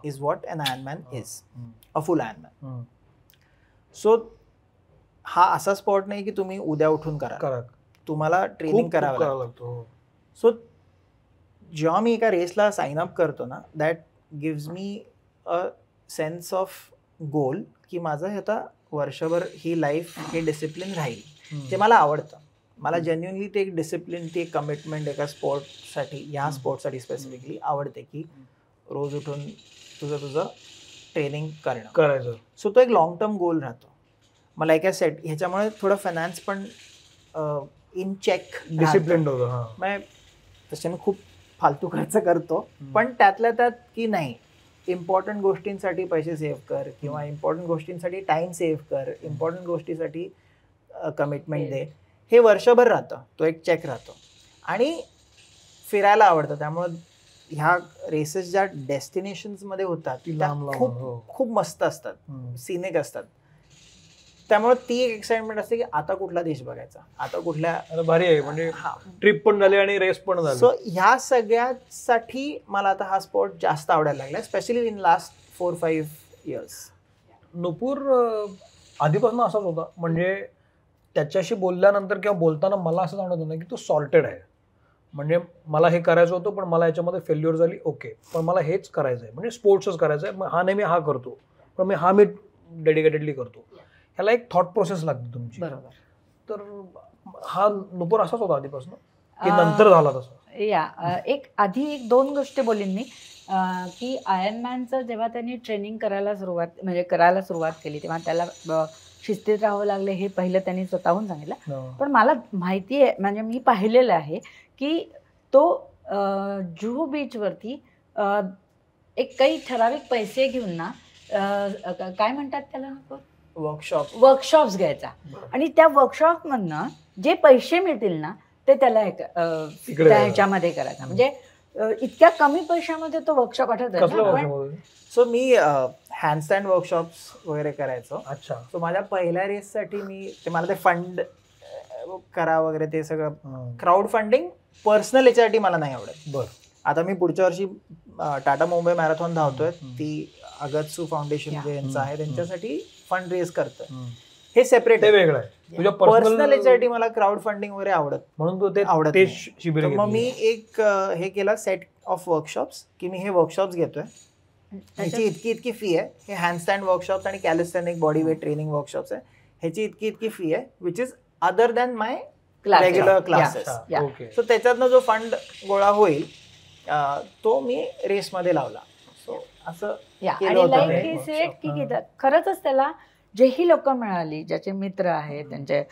is what an Ironman is, a full Ironman. So हा असा स्पोर्ट नाही की तुम्ही उद्या उठून करा, तुम्हाला ट्रेनिंग करावं लागतं. सो जेव्हा मी एका रेसला साइन अप करतो ना, that gives me a sense of goal की माझं हे आता वर्षभर ही लाईफ हे डिसिप्लिन राहील, ते मला आवडतं. मला जेन्युअनली ते एक डिसिप्लिन, ती एक कमिटमेंट एका स्पोर्टसाठी, ह्या स्पोर्टसाठी स्पेसिफिकली आवडते की रोज उठून तुझं ट्रेनिंग करायचं. सो तो एक लॉंग टर्म गोल राहतो मला एका सेट. ह्याच्यामुळे थोडं फायनान्स पण इन चेक, डिसिप्लिन होतं. तसे मी खूप फालतू खर्च करतो, पण त्यातल्या त्यात की नाही, इम्पॉर्टंट गोष्टींसाठी पैसे सेव्ह कर, किंवा इम्पॉर्टंट गोष्टींसाठी टाइम सेव्ह कर, इम्पॉर्टंट गोष्टीसाठी कमिटमेंट दे. हे वर्षभर राहतं, तो एक चेक राहतो. आणि फिरायला आवडतं, त्यामुळं ह्या रेसेस ज्या डेस्टिनेशन्समध्ये होतात त्या खूप मस्त असतात, सिनिक असतात. त्यामुळे ती एक एक्साइटमेंट असते की आता कुठला देश बघायचा, आता कुठल्या, भारी आहे. म्हणजे ट्रिप पण झाली आणि रेस पण झाली. सो ह्या सगळ्यासाठी मला आता हा स्पोर्ट जास्त आवडायला लागला, स्पेशली इन लास्ट 4-5 इयर्स. नुपूर आधीपासून असाच होता. म्हणजे त्याच्याशी बोलल्यानंतर किंवा बोलताना मला असं जाणवत होतं की तो सॉर्टेड आहे. म्हणजे मला हे करायचं होतं, पण मला याच्यामध्ये फेल्युअर झाली, ओके, पण मला हेच करायचं आहे, म्हणजे स्पोर्ट्सच करायचं आहे. हा नेहमी हा करतो, पण मी डेडिकेटेडली करतो. ह्याला एक थॉट प्रोसेस लागते तुमची. बरोबर. तर हा नुपूर असाच होता आधीपासून की नंतर झाला तसं? एक 2 गोष्टी बोलीन मी, की आयर्नमॅनचं जेव्हा त्यांनी ट्रेनिंग करायला सुरुवात केली तेव्हा त्याला शिस्तीत राहावं लागलं, हे पहिलं त्यांनी स्वतःहून सांगितलं. पण मला माहिती आहे, म्हणजे मी पाहिलेलं आहे की तो जुहू बीचवरती एक काही ठराविक पैसे घेऊन ना, काय म्हणतात त्याला, वर्कशॉप्स घ्यायचा. आणि त्या वर्कशॉपमधनं जे पैसे मिळतील ना ते त्याला त्या ह्याच्यामध्ये करायचा. म्हणजे इतक्या कमी पैशामध्ये तो वर्कशॉप आठवतो. सो मी हँडस्टँड वर्कशॉप्स वगैरे करायचो. अच्छा. सो माझ्या पहिल्या रेससाठी मला ते फंड करा वगैरे, ते सगळं क्राऊड फंडिंग पर्सनल याच्यासाठी मला नाही आवडत. बरं. आता मी पुढच्या वर्षी टाटा मुंबई मॅरेथॉन धावतोय, ती अगत्सू फाउंडेशन यांचं आहे, त्यांच्यासाठी फंड रेज करतोय. हे सेपरेट आहे, वेगळं आहे. तुझ्या पर्सनल याच्यासाठी मला क्राऊड फंडिंग वगैरे आवडत, म्हणून तू ते आवडत. मग मी नाही. एक हे केलं सेट ऑफ वर्कशॉप्स, की मी हे वर्कशॉप्स घेतोय, ह्याची इतकी फी आहे. हे हँडस्टँड वर्कशॉप्स आणि कॅलिस्थेनिक बॉडी वेट ट्रेनिंग वर्कशॉप्स आहे, ह्याची इतकी फी आहे, which is other than my regular classes. So त्याच्यातनं जो फंड गोळा होईल तो मी रेसमध्ये लावला. सो असं आणि खरंच त्याला जेही लोक मिळाली, ज्याचे मित्र आहेत, त्यांचे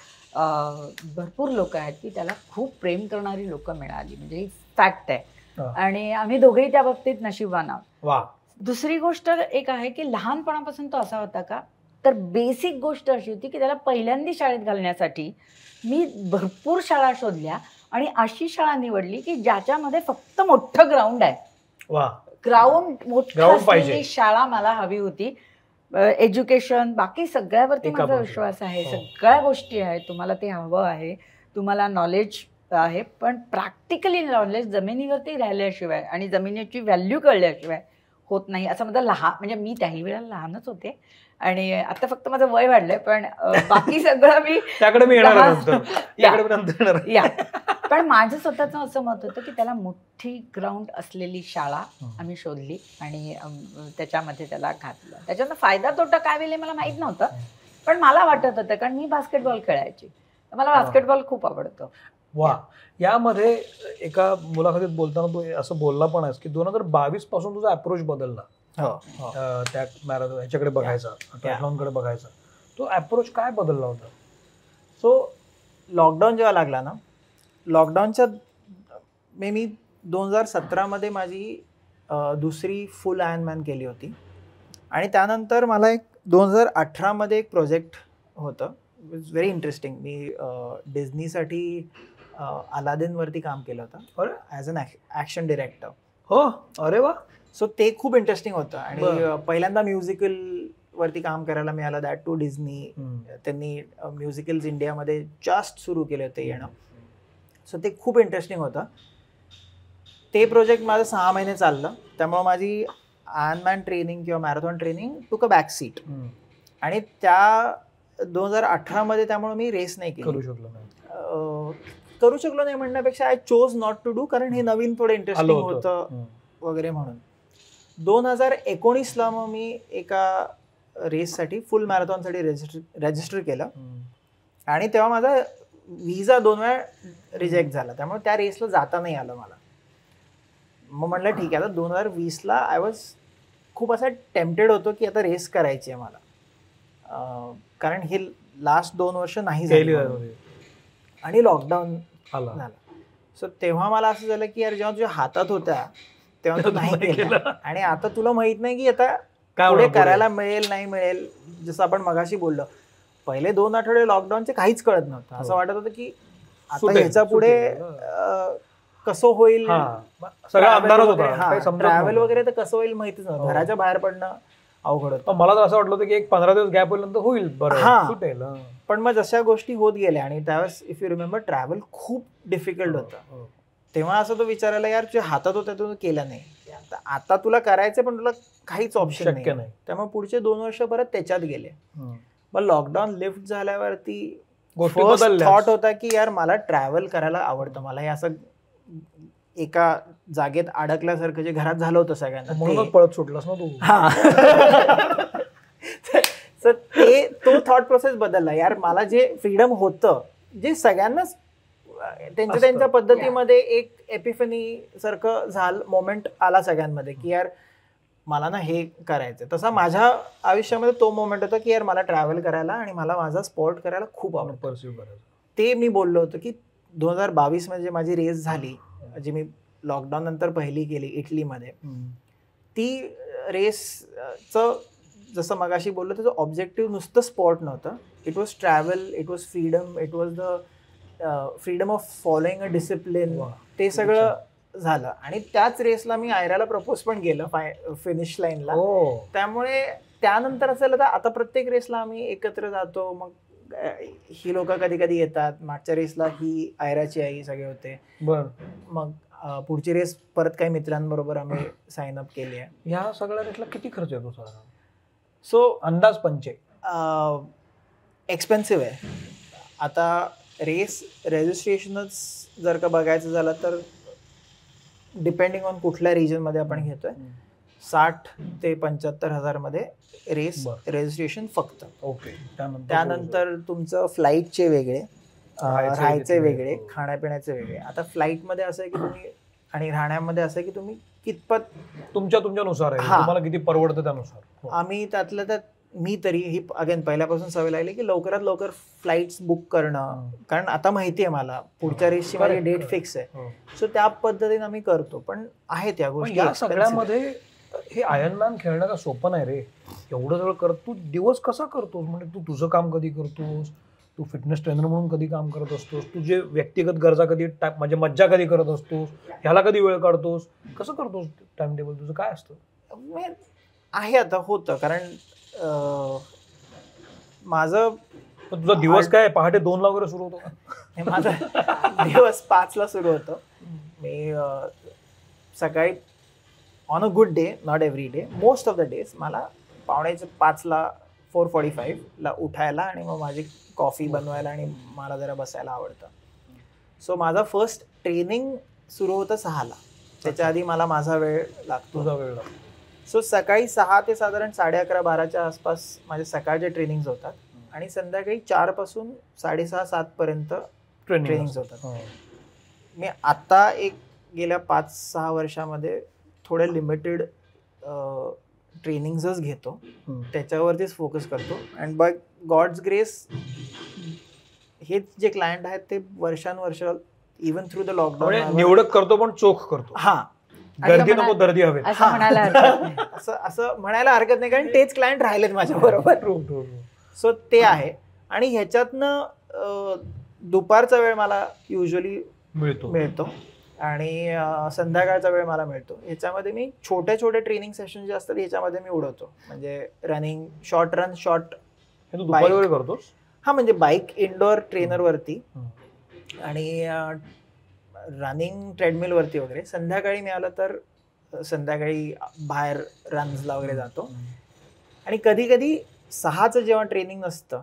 भरपूर लोक आहेत की त्याला खूप प्रेम करणारी लोक मिळाली, म्हणजे ही फॅक्ट आहे. आणि आम्ही दोघेही त्या बाबतीत नशीबवान आहोत. दुसरी गोष्ट एक आहे की लहानपणापासून तो असा होता का, तर बेसिक गोष्ट अशी होती की त्याला पहिल्यांदा शाळेत घालण्यासाठी मी भरपूर शाळा शोधल्या आणि अशी शाळा निवडली की ज्याच्यामध्ये फक्त मोठं ग्राउंड आहे. ग्राउंड मोठं असलेली शाळा मला हवी होती. एज्युकेशन बाकी सगळ्यावरती माझा विश्वास आहे, सगळ्या गोष्टी आहेत, तुम्हाला ते हवं आहे, तुम्हाला नॉलेज आहे, पण प्रॅक्टिकली नॉलेज जमिनीवरती राहिल्याशिवाय आणि जमिनीची व्हॅल्यू कळल्याशिवाय होत नाही. असं माझं म्हणजे मी त्याही वेळेला लहानच होते आणि आता फक्त माझं वय वाढलंय, पण बाकी सगळं मी त्याकडे मी पण माझं स्वतःचं असं मत होतं की त्याला मोठी ग्राउंड असलेली शाळा आम्ही शोधली आणि त्याच्यामध्ये त्याला घातलं. त्याच्यानं फायदा तोटा काय वेळेला मला माहित नव्हतं, पण मला वाटत होतं, कारण मी बास्केटबॉल खेळायची, मला बास्केटबॉल खूप आवडतो. वा. यामध्ये एका मुलाखतीत बोलताना तू असं बोलला पण आहेस की 2022 पासून तुझा अप्रोच बदलला त्या मॅरेथॉन ह्याच्याकडे बघायचा, ट्रायथलॉनकडे बघायचा. तो अप्रोच काय बदलला होता? सो लॉकडाऊन जेव्हा लागला ना, लॉकडाऊनच्या मी 2017 माझी दुसरी फुल आयर्नमॅन केली होती. आणि त्यानंतर मला एक 2018 एक प्रोजेक्ट होतं, इट्स व्हेरी इंटरेस्टिंग. मी डिझनीसाठी अलादीनवरती काम केलं होतं ॲज अन ॲक्शन डिरेक्टर. हो, अरे वा. सो ते खूप इंटरेस्टिंग होतं. आणि पहिल्यांदा म्युझिकल वरती काम करायला मिळालं, दॅट टू डिझनी. त्यांनी म्युझिकल्स इंडियामध्ये जस्ट सुरू केले होते येणं. सो ते खूप इंटरेस्टिंग होतं. ते प्रोजेक्ट माझं 6 महिने चाललं, त्यामुळं माझी आयर्नमॅन ट्रेनिंग किंवा मॅरेथॉन ट्रेनिंग टूक अ बॅक सीट. आणि त्या 2018 त्यामुळे मी रेस नाही केली, करू शकलो नाही, करू शकलो नाही म्हणण्यापेक्षा I chose not to do, कारण हे नवीन थोडं इंटरेस्टिंग होतं वगैरे म्हणून. 2019ला मग मी एका रेससाठी फुल मॅरेथॉनसाठी रजिस्टर केलं आणि तेव्हा माझा विजा 2 वेळा रिजेक्ट झाला, त्यामुळे त्या रेसला जाता नाही आलं मला. मग म्हटलं ठीक आहे, आता 2020ला आय वॉज खूप असा टेम्पटेड होतो की आता रेस करायची आहे मला, कारण हे लास्ट 2 वर्ष नाही झाली आणि लॉकडाऊन झाला. सो तेव्हा मला असं झालं की यार, जेव्हा तुझ्या हातात होत्या तेव्हा तू नाही केलं आणि आता तुला माहित नाही की आता पुढे करायला मिळेल नाही मिळेल. जसं आपण मगाशी बोललो, पहिले 2 आठवडे लॉकडाऊनचे काहीच कळत नव्हतं. असं वाटत होतं की आता ह्याच्या पुढे कसं होईल, ट्रॅव्हल वगैरे तर कसं होईल माहितीच नव्हतं, घराच्या बाहेर पडणं अवघड होतं. मला तर असं वाटलं होतं की एक 15 दिवस गॅप होईल होईल बरं सुटेल. पण मग जशा गोष्टी होत गेल्या आणि त्यावेळेस इफ यू रिमेंबर ट्रॅव्हल खूप डिफिकल्ट होतं, तेव्हा असं तो विचारायला यार तुझ्या हातात होत्या तू केला नाही, आता तुला करायचं पण तुला काहीच ऑप्शन नाही. त्यामुळे पुढचे 2 वर्ष परत त्याच्यात गेले. मग लॉकडाऊन लिफ्ट झाल्यावरती फर्स्ट थॉट होता की यार मला ट्रॅव्हल करायला आवडतं, मला हे असं एका जागेत अडकल्यासारखं जे घरात झालं होतं सगळ्यांना, म्हणून पळत सुटलास ना तू. ते तो थॉट प्रोसेस बदलला. यार मला जे फ्रीडम होतं, जे सगळ्यांनाच त्यांच्या पद्धतीमध्ये एक एपिफनी सारखं झालं मोमेंट आला सगळ्यांमध्ये की यार मला ना हे करायचं. तसा माझ्या आयुष्यामध्ये तो मोमेंट होता की यार मला ट्रॅव्हल करायला आणि मला माझा स्पोर्ट करायला खूप आवडतं, परस्यू करायचं. ते मी बोललो होतो की 2022 मध्ये माझी रेस झाली, जी मी लॉकडाऊन नंतर पहिली केली इटलीमध्ये. ती रेसचं जसं मगाशी बोललो त्याचं ऑब्जेक्टिव्ह नुसतं स्पोर्ट नव्हतं. It was travel, it was freedom, it was the freedom of following a discipline. ते सगळं झालं आणि त्याच रेसला मी आयराला प्रपोज पण केलं फिनिश लाईनला. त्यामुळे त्यानंतर असं झालं, आता प्रत्येक रेसला आम्ही एकत्र जातो. मग ही लोक कधी कधी येतात. मागच्या रेसला ही आयराची आई सगळे होते. मग पुढची रेस परत काही मित्रांबरोबर आम्ही साइन अप केली आहे. ह्या सगळ्या रेसला किती खर्च येतो साधारण? सो अंदाज पंचे एक्सपेन्सिव्ह आहे. आता रेस रजिस्ट्रेशनच जर का बघायचं झालं तर डिपेंडिंग ऑन कुठल्या रिजनमध्ये आपण घेतोय, 60 ते 75,000 मध्ये रेस रजिस्ट्रेशन फक्त. ओके. त्यानंतर तुमचं फ्लाईटचे वेगळे, राहायचे वेगळे, खाण्यापिण्याचे वेगळे. आता फ्लाईटमध्ये असं आहे की तुम्ही आणि राहण्यामध्ये असं आहे की तुम्ही कितपत तुमच्यानुसार आहे, तुम्हाला किती परवडतं त्यानुसार. आम्ही त्यातलं त्यात मी तरी ही अगेन पहिल्यापासून सवय लागली की लवकरात लवकर फ्लाईट्स बुक करणं, कारण आता माहिती आहे मला पुढच्या रेसची माझी डेट फिक्स आहे. सो त्या पद्धतीने आम्ही करतो. पण आहे त्या गोष्टी. या सगळ्यामध्ये हे आयर्नमॅन खेळणं का सोपं नाही रे. एवढं सगळं करत तू दिवस कसा करतोस? म्हणजे तू तुझं काम कधी करतोस, तू फिटनेस ट्रेनर म्हणून कधी काम करत असतोस, तुझे व्यक्तिगत गरजा कधी म्हणजे मज्जा कधी करत असतोस, ह्याला कधी वेळ काढतोस, कसं करतोस? टाइम टेबल तुझं काय असतं? आहे आता होतं, कारण माझं तुझा दिवस काय पहाटे 2ला वगैरे सुरू होतो? माझा दिवस 5ला सुरू होतो. मी सकाळी on a good day, not every day, most of the days मला 4:45ला 4:45ला उठायला आणि मग माझी कॉफी बनवायला आणि मला जरा बसायला आवडतं. सो माझा फर्स्ट ट्रेनिंग सुरू होतं 6ला. त्याच्या आधी मला माझा वेळ लागतो. तुझा वेळ लागतो. सो सकाळी 6 ते साधारण 11:30-12च्या आसपास माझे सकाळचे ट्रेनिंग्स होतात आणि संध्याकाळी 4 पासून 6:30-7 पर्यंत ट्रेनिंग्स होतात. मी आता एक गेल्या 5-6 वर्षामध्ये थोडे लिमिटेड ट्रेनिंग्सच घेतो, त्याच्यावरतीच फोकस करतो. अँड बाय गॉड्स ग्रेस हेच जे क्लायंट आहेत ते वर्षानुवर्ष इव्हन थ्रू द लॉकडाऊन निवडक करतो पण चोख करतो. हा, गर्दी नको दर्दी हवे असं म्हणायला हरकत नाही, कारण तेच क्लायंट राहिलेत माझ्या बरोबर. सो ते आहे. आणि ह्याच्यातनं दुपारचा वेळ मला युजली मिळतो आणि संध्याकाळचा वेळ मला मिळतो. ह्याच्यामध्ये मी छोटे छोटे ट्रेनिंग सेशन जे असतात ह्याच्यामध्ये मी उडवतो. म्हणजे रनिंग, शॉर्ट रन, शॉर्ट करतोस. हा, म्हणजे बाईक इनडोअर ट्रेनरवरती आणि रनिंग ट्रेडमिलवरती वगैरे. संध्याकाळी मिळालं तर संध्याकाळी बाहेर रन्सला वगैरे जातो. आणि कधी कधी 6चं जेव्हा ट्रेनिंग नसतं,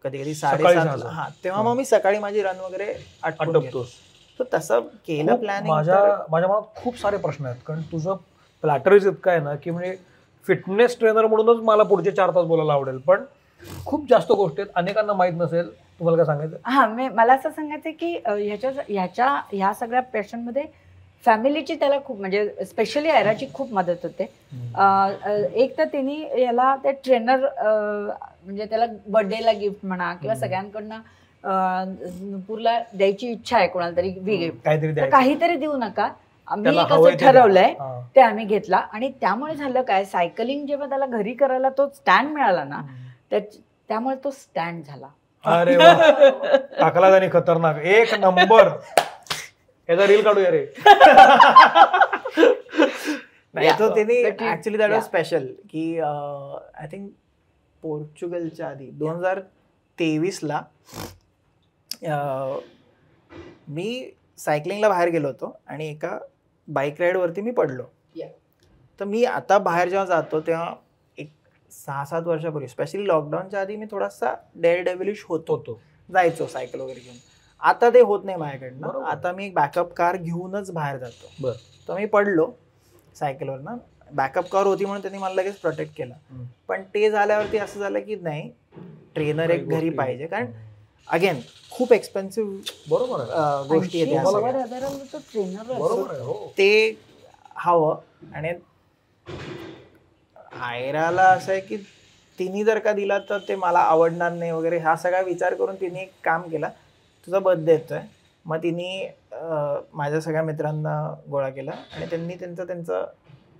कधी कधी सकाळी 7:30 हा, तेव्हा मग मी सकाळी माझी रन वगैरे आटपून घेतो. आटपतोस. So तसं केलं प्लॅनिंग. माझ्या मनात खूप सारे प्रश्न आहेत, कारण तुझं प्लॅटरच इतकं आहे ना की म्हणजे फिटनेस ट्रेनर म्हणूनच मला पुढचे 4 तास बोलायला आवडेल, पण खूप जास्त गोष्टी आहेत, अनेकांना माहित नसेल. तुम्हाला काय सांगायचं? हा, मला असं सांगायचं की ह्या सगळ्या पेशंटमध्ये फॅमिलीची त्याला खूप, म्हणजे स्पेशली आयराची खूप मदत होते. एक तर तिने याला ते ट्रेनर म्हणजे त्याला बर्थडेला गिफ्ट म्हणा किंवा सगळ्यांकडनं नुपूरला द्यायची इच्छा आहे कोणाला तरी गिफ्ट, काहीतरी देऊ नका, आम्ही कसं ठरवलंय ते आम्ही घेतला. आणि त्यामुळे झालं काय, सायकलिंग जेव्हा त्याला घरी करायला तो स्टँड मिळाला ना, त्यामुळे तो स्टँड झाला. अरे वा, टाकला त्याने खतरनाक, 1 नंबर. याचा रील काढूया रे. ऍक्च्युली दॅट वॉज स्पेशल की आय थिंक पोर्चुगलच्या आधी 2023ला मी सायकलिंगला बाहेर गेलो होतो आणि एका बाईक राईडवरती मी पडलो. तर मी आता बाहेर जेव्हा जातो तेव्हा एक 6-7 वर्षापूर्वी, स्पेशली लॉकडाऊनच्या आधी, मी थोडासा डेअरडेव्हिलिश होतो, जायचो सायकल वगैरे घेऊन. आता ते होत नाही माझ्याकडनं. आता मी एक बॅकअप कार घेऊनच बाहेर जातो. तर मी पडलो सायकलवरनं, बॅकअप कार होती म्हणून त्यांनी मला लगेच प्रोटेक्ट केला. पण ते झाल्यावरती असं झालं की नाही, ट्रेनर एक घरी पाहिजे, कारण अगेन खूप एक्सपेन्सिव्ह गोष्टी आहेत, ते हवं. आणि आयराला असं आहे की तिने जर का दिला तर ते मला आवडणार नाही वगैरे, हा सगळा विचार करून तिने एक काम केला, तुझा बर्थडे येतोय, मग तिने माझ्या सगळ्या मित्रांना गोळा केला आणि त्यांनी त्यांचं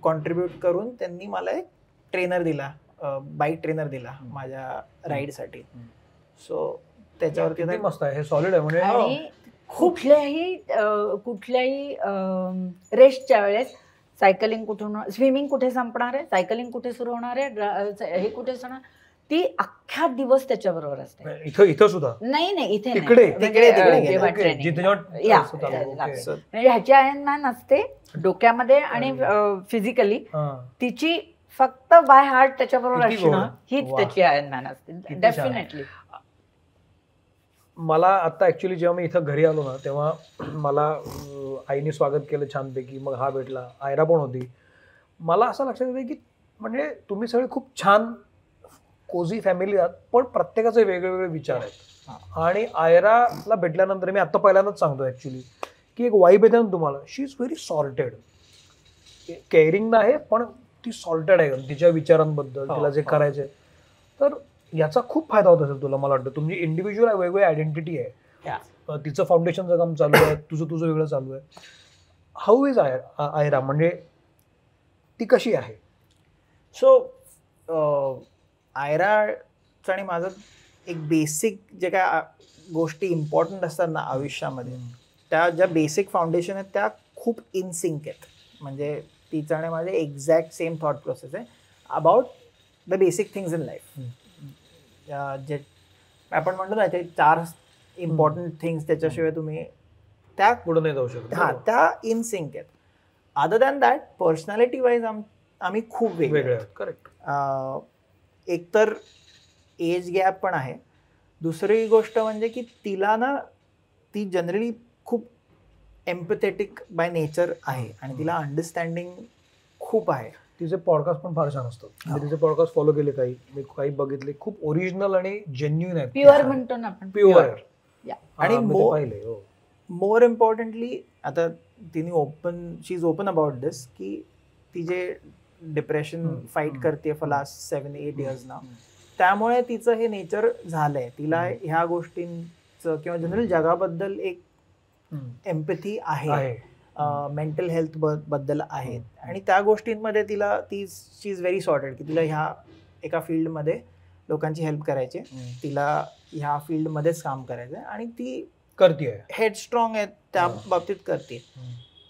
कॉन्ट्रीब्यूट करून त्यांनी मला एक ट्रेनर दिला, बाईक ट्रेनर दिला माझ्या राईडसाठी. सो त्याच्यावरती मस्त आहे, हे सॉलिड आहे. म्हणजे कुठल्याही रेस्टच्या वेळेस सायकलिंग कुठून, स्विमिंग कुठे संपणार आहे, सायकलिंग कुठे सुरू होणार आहे, हे कुठे सुरू, ती अख्खा दिवस त्याच्याबरोबर असते. इथं सुद्धा नाही, इथे ह्याची आयर्नमॅन असते डोक्यामध्ये आणि फिजिकली तिची फक्त बाय हार्ट त्याच्याबरोबर असणं हीच त्याची आयर्नमॅन असते डेफिनेटली. मला आता ऍक्च्युली जेव्हा मी इथं घरी आलो ना, तेव्हा मला आईने स्वागत केलं छानपैकी, मग हा भेटला, आयरा पण होती. मला असं लक्षात येतं की म्हणजे तुम्ही सगळे खूप छान कोझी फॅमिली आहात, पण प्रत्येकाचे वेगवेगळे विचार आहेत. आणि आयराला भेटल्यानंतर मी आता पहिल्यांदाच सांगतो ऍक्च्युली की एक वाईब येते ना तुम्हाला, शी इज व्हेरी सॉर्टेड, केअरिंग आहे पण ती सॉर्टेड आहे तिच्या विचारांबद्दल, तिला जे करायचंय. तर याचा खूप फायदा होत असेल तुला, मला वाटतं. तुमची इंडिव्हिज्युअल वेगवेगळी आयडेंटिटी आहे, तिचं फाउंडेशनचं काम चालू आहे, तुझं वेगळं चालू आहे. हाऊ इज आयरा, म्हणजे ती कशी आहे? सो आयराचं आणि माझं एक बेसिक जे काय गोष्टी इम्पॉर्टंट असतात ना आयुष्यामध्ये, त्या ज्या बेसिक फाउंडेशन आहेत त्या खूप इन सिंक आहेत. म्हणजे तिचं आणि माझे एक्झॅक्ट सेम थॉट प्रोसेस आहे about the basic things in life. जे आपण म्हणतो ना, ते 4 इम्पॉर्टंट थिंग्स, त्याच्याशिवाय तुम्ही त्या पुढे नाही जाऊ शकत. त्या इन सिंक आहेत. Other than that personality wise आम्ही खूप वेगळे आहेत. करेक्ट. एक तर एज गॅप पण आहे. दुसरी गोष्ट म्हणजे की तिला ना, ती जनरली खूप एम्पथेटिक बाय नेचर आहे आणि तिला अंडरस्टँडिंग खूप आहे. तिचे पॉडकास्ट पण फार छान असतात. तिचे पॉडकास्ट फॉलो केले, काही बघितले, खूप ओरिजिनल आणि जेन्युइन आहेत. प्युअर म्हणतो ना आपण, प्युअर. आणि मोर इम्पॉर्टंटली आता तिने शी इज ओपन अबाउट दिस की ती जे डिप्रेशन फाईट करते फॉर लास्ट 7-8 इयर्स ना, त्यामुळे तिचं हे नेचर झालंय. तिला ह्या गोष्टींचं किंवा जनरल जगाबद्दल एक एम्पॅथी आहे, मेंटल हेल्थ बद्दल आहेत. आणि त्या गोष्टींमध्ये शी इज व्हेरी सॉर्टेड की तिला ह्या एका फील्डमध्ये लोकांची हेल्प करायची, तिला ह्या फील्डमध्येच काम करायचं आणि ती करते, हेडस्ट्रॉंग आहे त्या बाबतीत करते.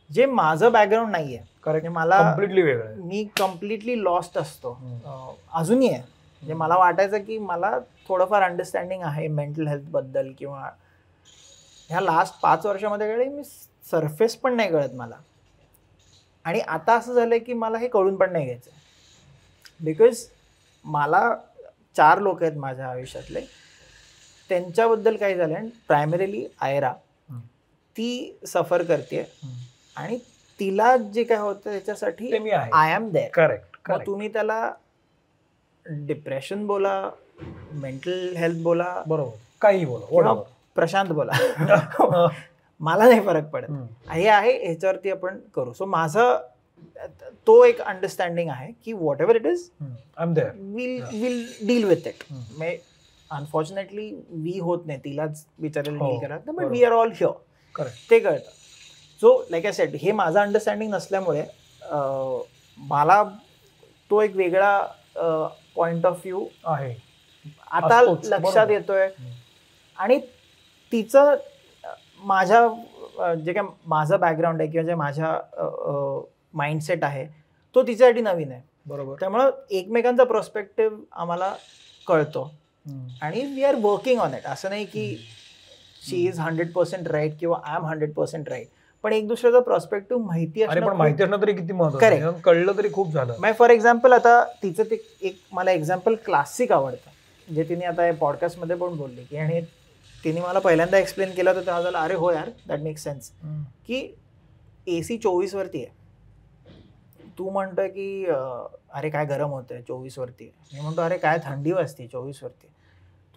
जे माझं बॅकग्राऊंड नाही आहे, कारण मला कम्प्लिटली वेगळं आहे. मी कम्प्लिटली लॉस्ट असतो अजूनही आहे. म्हणजे मला वाटायचं की मला थोडंफार अंडरस्टँडिंग आहे मेंटल हेल्थ बद्दल, किंवा ह्या लास्ट 5 वर्षामध्ये कळले, मी सरफेस पण नाही कळत मला. आणि आता असं झालंय की मला हे कळून पण नाही घ्यायचं, बिकॉज मला 4 लोक आहेत माझ्या आयुष्यातले त्यांच्याबद्दल काय झालं, प्रायमरीली आयरा ती सफर करते आणि तिला जे काय होतं त्याच्यासाठी ते मी आहे. I am there. करेक्ट. मग तुम्ही त्याला डिप्रेशन बोला, मेंटल हेल्थ बोला, बरोबर, काही बोला, किंवा whatever. प्रशांत बोला, मला नाही फरक पडत. हे आहे, ह्याच्यावरती आपण करू. सो माझा तो एक अंडरस्टँडिंग आहे की whatever it is I am there, will deal with it. Unfortunately we होत नाही, तिलाच बिचारायला हो, डील करा, बट बरोबर. We are all here. Correct. ते कळतं. सो लाईक आय सेड, हे माझा अंडरस्टँडिंग नसल्यामुळे मला तो एक वेगळा पॉइंट ऑफ व्ह्यू आहे आता असतोच, लक्षात बरोबर. येतोय. आणि तिचं माझ्या जे काय माझं बॅकग्राऊंड आहे किंवा जे माझ्या माइंडसेट आहे तो तिच्यासाठी नवीन आहे. बरोबर. त्यामुळं एकमेकांचा पर्स्पेक्टिव्ह आम्हाला कळतो आणि we are working on it. असं नाही की शी इज 100% राईट किंवा आय एम 100% राईट, पण एक दुसऱ्याचा पर्स्पेक्टिव्ह माहिती अरे पण असणं माहिती असणं तरी किती महत्त्वाचं आहे. कळलं तरी खूप झालं. फॉर एक्झाम्पल आता तिचं ते एक मला एक्झाम्पल क्लासिक आवडतं, जे तिने आता पॉडकास्टमध्ये पण बोलली की, आणि तिने मला पहिल्यांदा एक्सप्लेन केलं तर तेव्हा झालं अरे हो यार, दॅट मेक्स सेन्स. की AC 24 वरती आहे, तू म्हणतोय की अरे काय गरम होतंय 24 वरती. मी म्हणतो अरे काय थंडी वाजते 24 वरती.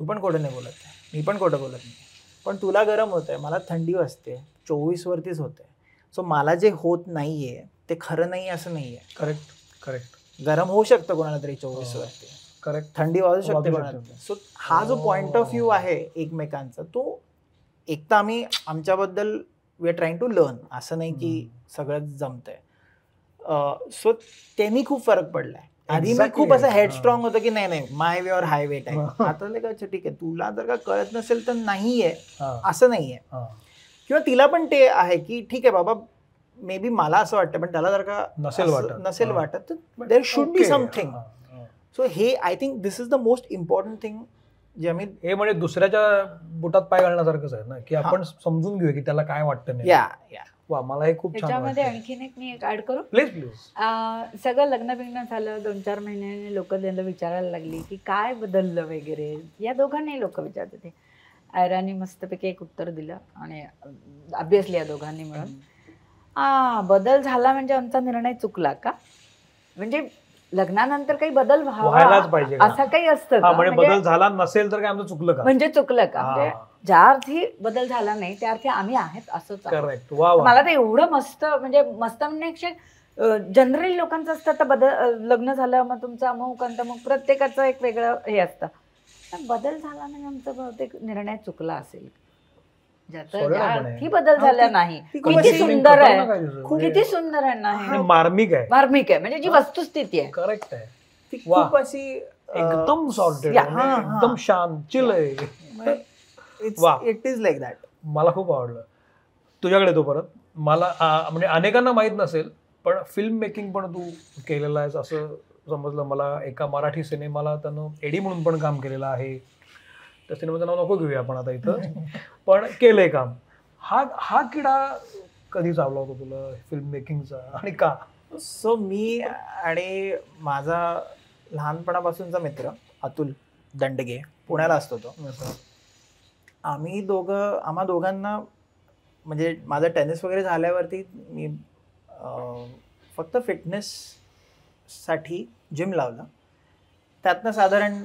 तू पण खोटं नाही बोलत, मी पण खोटं बोलत नाही, पण तुला गरम होतंय, मला थंडी वाजते, 24 वरतीच होतंय. सो मला जे होत नाहीये ते खरं नाही असं नाहीये. करेक्ट. गरम होऊ शकतं कोणाला तरी 24 वरती, करेक्ट. थंडी वाजू शकते कोणाला. सो हा जो पॉइंट ऑफ व्ह्यू आहे एकमेकांचा, तो एक तर आम्ही आमच्याबद्दल we are trying to learn, असं नाही की सगळंच जमतंय. सो त्यांनी खूप फरक पडलाय. आधी मी खूप असं हेड स्ट्रॉंग होतं की नाही माय वे और हाय वेट आहे. आता नाही का ठीक आहे, तुला जर का कळत नसेल तर नाहीये, असं नाहीये. किंवा तिला पण ते आहे की ठीक आहे बाबा, मे बी मला असं वाटतं पण त्याला जर का नसेल वाटत तर there should be something. So हे I think this is the most important thing जे आम्ही, हे म्हणजे दुसऱ्याच्या बुटात पाय घालण्यासारखंच आहे ना, की आपण समजून घेऊया की त्याला काय वाटतं नाही. या वा, मला हे खूप छान त्याच्यामध्ये वाटतं. आणखीन एक मी ऍड करू. प्लीज. सगळं लग्न बिग्न झालं, 2-4 महिन्याने लोक त्यांना विचारायला लागली की काय बदललं वगैरे. या दोघांनी लोक विचारत होते. आयरानी मस्तपैकी एक उत्तर दिलं आणि ऑब्विसली या दोघांनी मिळून बदल झाला म्हणजे आमचा निर्णय चुकला का, म्हणजे लग्नानंतर काही बदल व्हायलाच पाहिजे का? असं काही असतं का? म्हणजे बदल झाला नसेल तर काय आमचं चुकलं का, म्हणजे चुकलं का, म्हणजे ज्या अर्थी बदल झाला नाही त्या अर्थी आम्ही आहेत असंच. करेक्ट. मला ते एवढं मस्त म्हणण्यापेक्षा जनरली लोकांचं असतं तर बदल, लग्न झालं मग तुमचं अमुक अंतमुक, प्रत्येकाचं एक वेगळं हे असतं. बदल झाला म्हणजे आमचा बहुतेक निर्णय चुकला असेल. ज्या अर्थी बदल झाला नाही, किती सुंदर आहे, किती सुंदर आहे ना, मार्मिक आहे, म्हणजे जी वस्तुस्थिती आहे. करेक्ट आहे. खूप अशी एकदम सॉर्टेड, एकदम शांत, चिल आहे. It is like that. मला खूप आवडलं. तुझ्याकडे तो परत मला म्हणजे अनेकांना माहीत नसेल पण फिल्म मेकिंग पण तू केलेलं आहेस असं समजलं मला. एका मराठी सिनेमाला त्यानं एडी म्हणून पण काम केलेलं आहे. त्या सिनेमाचं नाव नको घेऊया आपण आता इथं, पण केलंय काम. हा किडा कधी चावला होता तुला फिल्म मेकिंगचा आणि का? सो मी आणि माझा लहानपणापासूनचा मित्र अतुल दंडगे, पुण्याला असतो तो, आम्हा दोघांना म्हणजे माझं टेनिस वगैरे झाल्यावरती मी फक्त फिटनेससाठी जिम लावलं. त्यातनं साधारण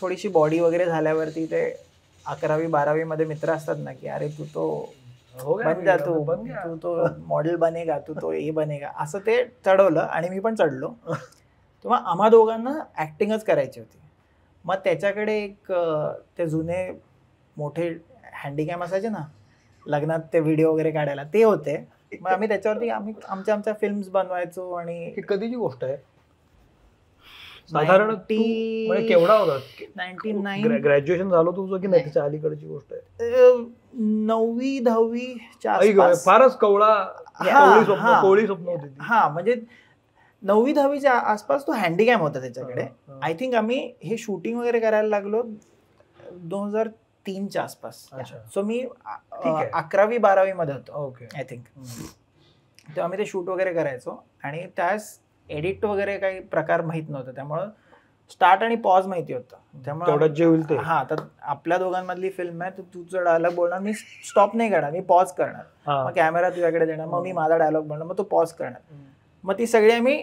थोडीशी बॉडी वगैरे झाल्यावरती ते 11वी-12वी मध्ये मित्र असतात ना की अरे तू तो बन जा, तू तो मॉडेल बनेगा, तू तो हे बनेगा, असं ते चढवलं आणि मी पण चढलो. तेव्हा आम्हा दोघांना ॲक्टिंगच करायची होती. मग त्याच्याकडे एक ते जुने मोठे हँडीकॅम असायचे ना लग्नात, ते व्हिडिओ वगैरे काढायला ते होते. मग आम्ही त्याच्यावरती आमच्या फिल्म्स बनवायचो. आणि ही कधीची गोष्ट आहे? साधारण केवढा होता? 99 ग्रॅज्युएशन झालं तुझं की नाही? त्याच्या अलीकडची गोष्ट आहे. 9वी-10वीच्या आसपास. फारच कोवळी स्वप्न होती. हा, म्हणजे 9वी-10वीच्या आसपास तो हँडीकॅम होता त्याच्याकडे. आय थिंक आम्ही हे शूटिंग वगैरे करायला लागलो 2003च्या आसपास. सो मी 11वी-12वी मध्ये होतो आय थिंक. तेव्हा आम्ही ते शूट वगैरे करायचो आणि त्यास एडिट वगैरे काही प्रकार माहीत नव्हतं. त्यामुळं स्टार्ट आणि पॉज माहिती होतं, त्यामुळे तेवढ्यात जे होईल ते. हा, तर आपल्या दोघांमधली फिल्म आहे, तर तुझं डायलॉग बोलणार, मी स्टॉप नाही करणार, मी पॉज करणार, हा. मग कॅमेरा तुझ्याकडे देणार, मग मी माझा डायलॉग बोलणार, मग तो पॉज करणार. मग ती सगळी आम्ही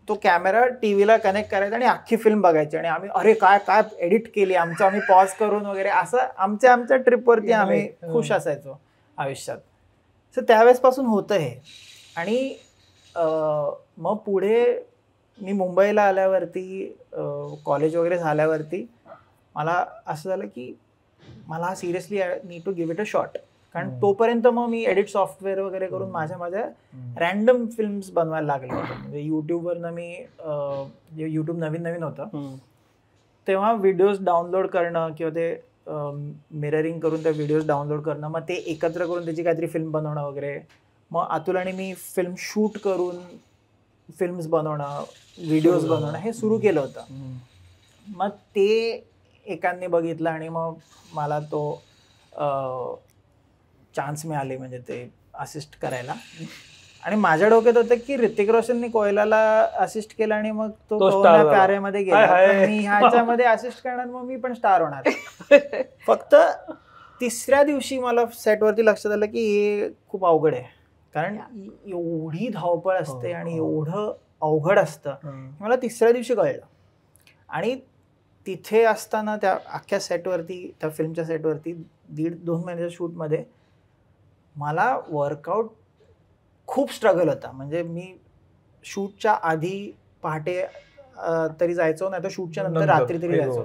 तो कॅमेरा टीव्हीला कनेक्ट करायचा आणि अख्खी फिल्म बघायची, आणि आम्ही अरे काय काय एडिट केली आमचं, आम्ही पॉज करून वगैरे, असं आमच्या ट्रिपवरती आम्ही खुश असायचो आयुष्यात. सो त्यावेळेस पासून होतं हे. आणि मग पुढे मी मुंबईला आल्यावरती, कॉलेज वगैरे झाल्यावरती मला असं झालं की मला seriously I need to give it a shot. कारण तोपर्यंत मग मी एडिट सॉफ्टवेअर वगैरे करून माझ्या रॅन्डम फिल्म्स बनवायला लागले होते. म्हणजे यूट्यूबवरनं मी यूट्यूब नवीन होतं तेव्हा व्हिडिओज डाउनलोड करणं किंवा ते मिररिंग करून त्या व्हिडिओज डाउनलोड करणं, मग ते एकत्र करून त्याची काहीतरी फिल्म बनवणं वगैरे. मग अतुल आणि मी फिल्म शूट करून फिल्म्स बनवणं, व्हिडिओज बनवणं हे सुरू केलं होतं. मग ते एकांनी बघितलं आणि मग मला तो चान्स मिळाले म्हणजे ते असिस्ट करायला. आणि माझ्या डोक्यात होतं की ऋतिक रोशननी कोयलाला असिस्ट केलं आणि मग तो स्टार प्यारेमध्ये गेला, मी ह्याच्यामध्ये असिस्ट करणार, मग मी पण स्टार होणार. फक्त तिसऱ्या दिवशी मला सेटवरती लक्षात आलं की हे खूप अवघड आहे, कारण एवढी धावपळ असते आणि एवढं अवघड असतं, मला तिसऱ्या दिवशी कळलं. आणि तिथे असताना त्या अख्ख्या सेटवरती, त्या फिल्मच्या सेटवरती 1.5-2 महिन्याच्या शूटमध्ये मला वर्कआउट खूप स्ट्रगल होता. म्हणजे मी शूटच्या आधी पहाटे तरी जायचो, नाही तर शूटच्या नंतर रात्री तरी जायचो.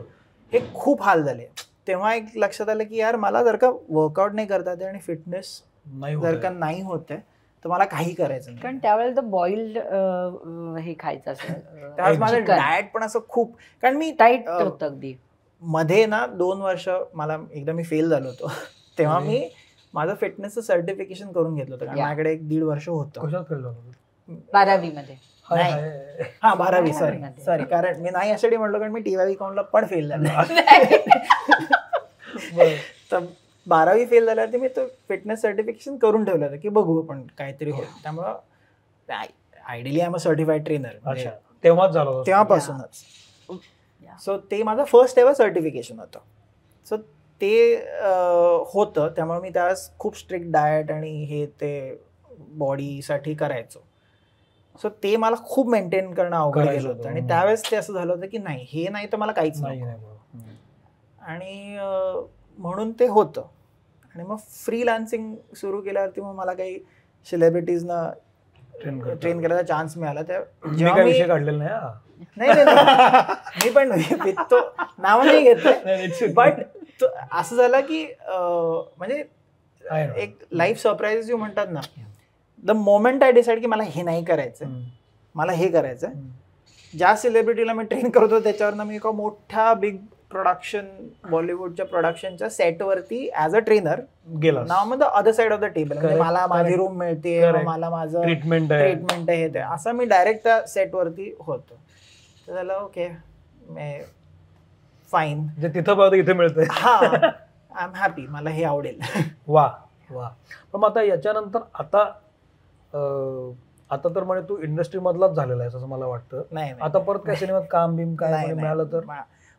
हे खूप हाल झाले. तेव्हा एक लक्षात आलं की यार मला जर का वर्कआउट नाही करता येते आणि फिटनेस जर का नाही होते तर मला काही करायचं नाही. कारण त्यावेळेला तर बॉइल्ड हे खायचं असं, त्यावेळेस माझं डाएट पण असं खूप, कारण मी टाईट होतं अगदी. मध्ये ना 2 वर्ष मला एकदा मी फेल झालो होतो, तेव्हा मी माझं फिटनेसचं सर्टिफिकेशन करून घेतलं होतं, कारण माझ्याकडे 1.5 वर्ष होतं. कशात फेल झालं? 12वी मध्ये. हा 12वी, सॉरी, कारण मी नाही यासाठी म्हटलं कारण मी TYV अकाउंटला पण फेल झालो. तर 12वी फेल झाल्यावरती मी तो फिटनेस सर्टिफिकेशन करून ठेवलं होतं की बघू आपण काहीतरी होईल. त्यामुळं ideally I am a certified trainer तेव्हाच झालं, तेव्हापासूनच. सो ते माझं फर्स्ट एव्हर सर्टिफिकेशन होतं. सो ते होतं, त्यामुळे मी त्यावेळेस खूप स्ट्रिक्ट डाएट आणि हे ते बॉडीसाठी करायचो. सो ते मला खूप मेंटेन करणं अवघड गेलं होतं. आणि त्यावेळेस ते असं झालं होतं की नाही, हे नाही तर मला काहीच नाही. आणि म्हणून ते होतं. आणि मग फ्रीलान्सिंग सुरू केल्यावरती मग मला काही सेलिब्रिटीजना ट्रेन करायचा चान्स मिळाला. जेव्हा मी काढलेलं नाही, मी पण तो नाव नाही घेत, बट असं झालं की म्हणजे एक लाईफ सरप्राईज जे म्हणतात ना, द मोमेंट आय डिसाईड की मला हे नाही करायचं, मला हे करायचं. ज्या सेलिब्रिटीला मी ट्रेन करतो त्याच्यावरनं मी एका मोठ्या बिग प्रोडक्शन, बॉलिवूडच्या प्रोडक्शनच्या सेटवरती ॲज अ ट्रेनर गेलो. नाव म्हणजे other side of the table, मला माझी रूम मिळते, मला माझं ट्रीटमेंट आहे, हे ते असं मी डायरेक्ट त्या सेटवरती होतो. तर झालं ओके, फाईन, तिथं बघ इथे मिळतंय, हा आय एम हॅपी, मला हे आवडेल. वा वा. पण आता याच्यानंतर आता तर म्हणजे तू इंडस्ट्री मधलाच झालेला आहे असं मला वाटतं. नाही, आता परत काय सिनेमात काम बिम काय मिळालं तर?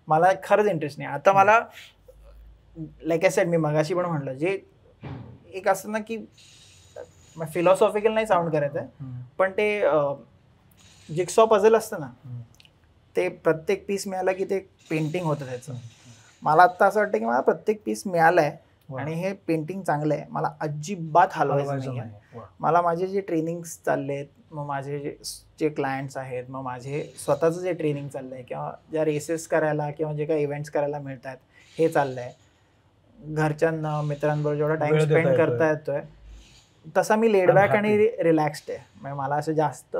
मला खरंच इंटरेस्ट नाही आता. मला लाईक आय सेड, मी मगाशी पण म्हणलं, जे एक असतं ना की फिलॉसॉफिकल नाही साऊंड करायचं, पण ते जिक्सॉ पझल असतं ना, ते प्रत्येक पीस मिळालं की ते पेंटिंग होतं त्याचं. मला आत्ता असं वाटतं की मला प्रत्येक पीस मिळालंय आणि हे पेंटिंग चांगलं आहे, मला अजिबात हलवायचं नाही. मला माझे जे ट्रेनिंग्स चाललेत, मग माझे जे क्लायंट्स आहेत, मग माझे स्वतःचं जे ट्रेनिंग चाललंय, किंवा ज्या रेसेस करायला किंवा जे काही इव्हेंट्स करायला मिळतात हे चाललंय, घरच्यांना मित्रांबरोबर जेवढा टाइम स्पेंड करता येतोय तसा मी लेडबॅक आणि रिलॅक्स्ड आहे. म्हणजे मला असं जास्त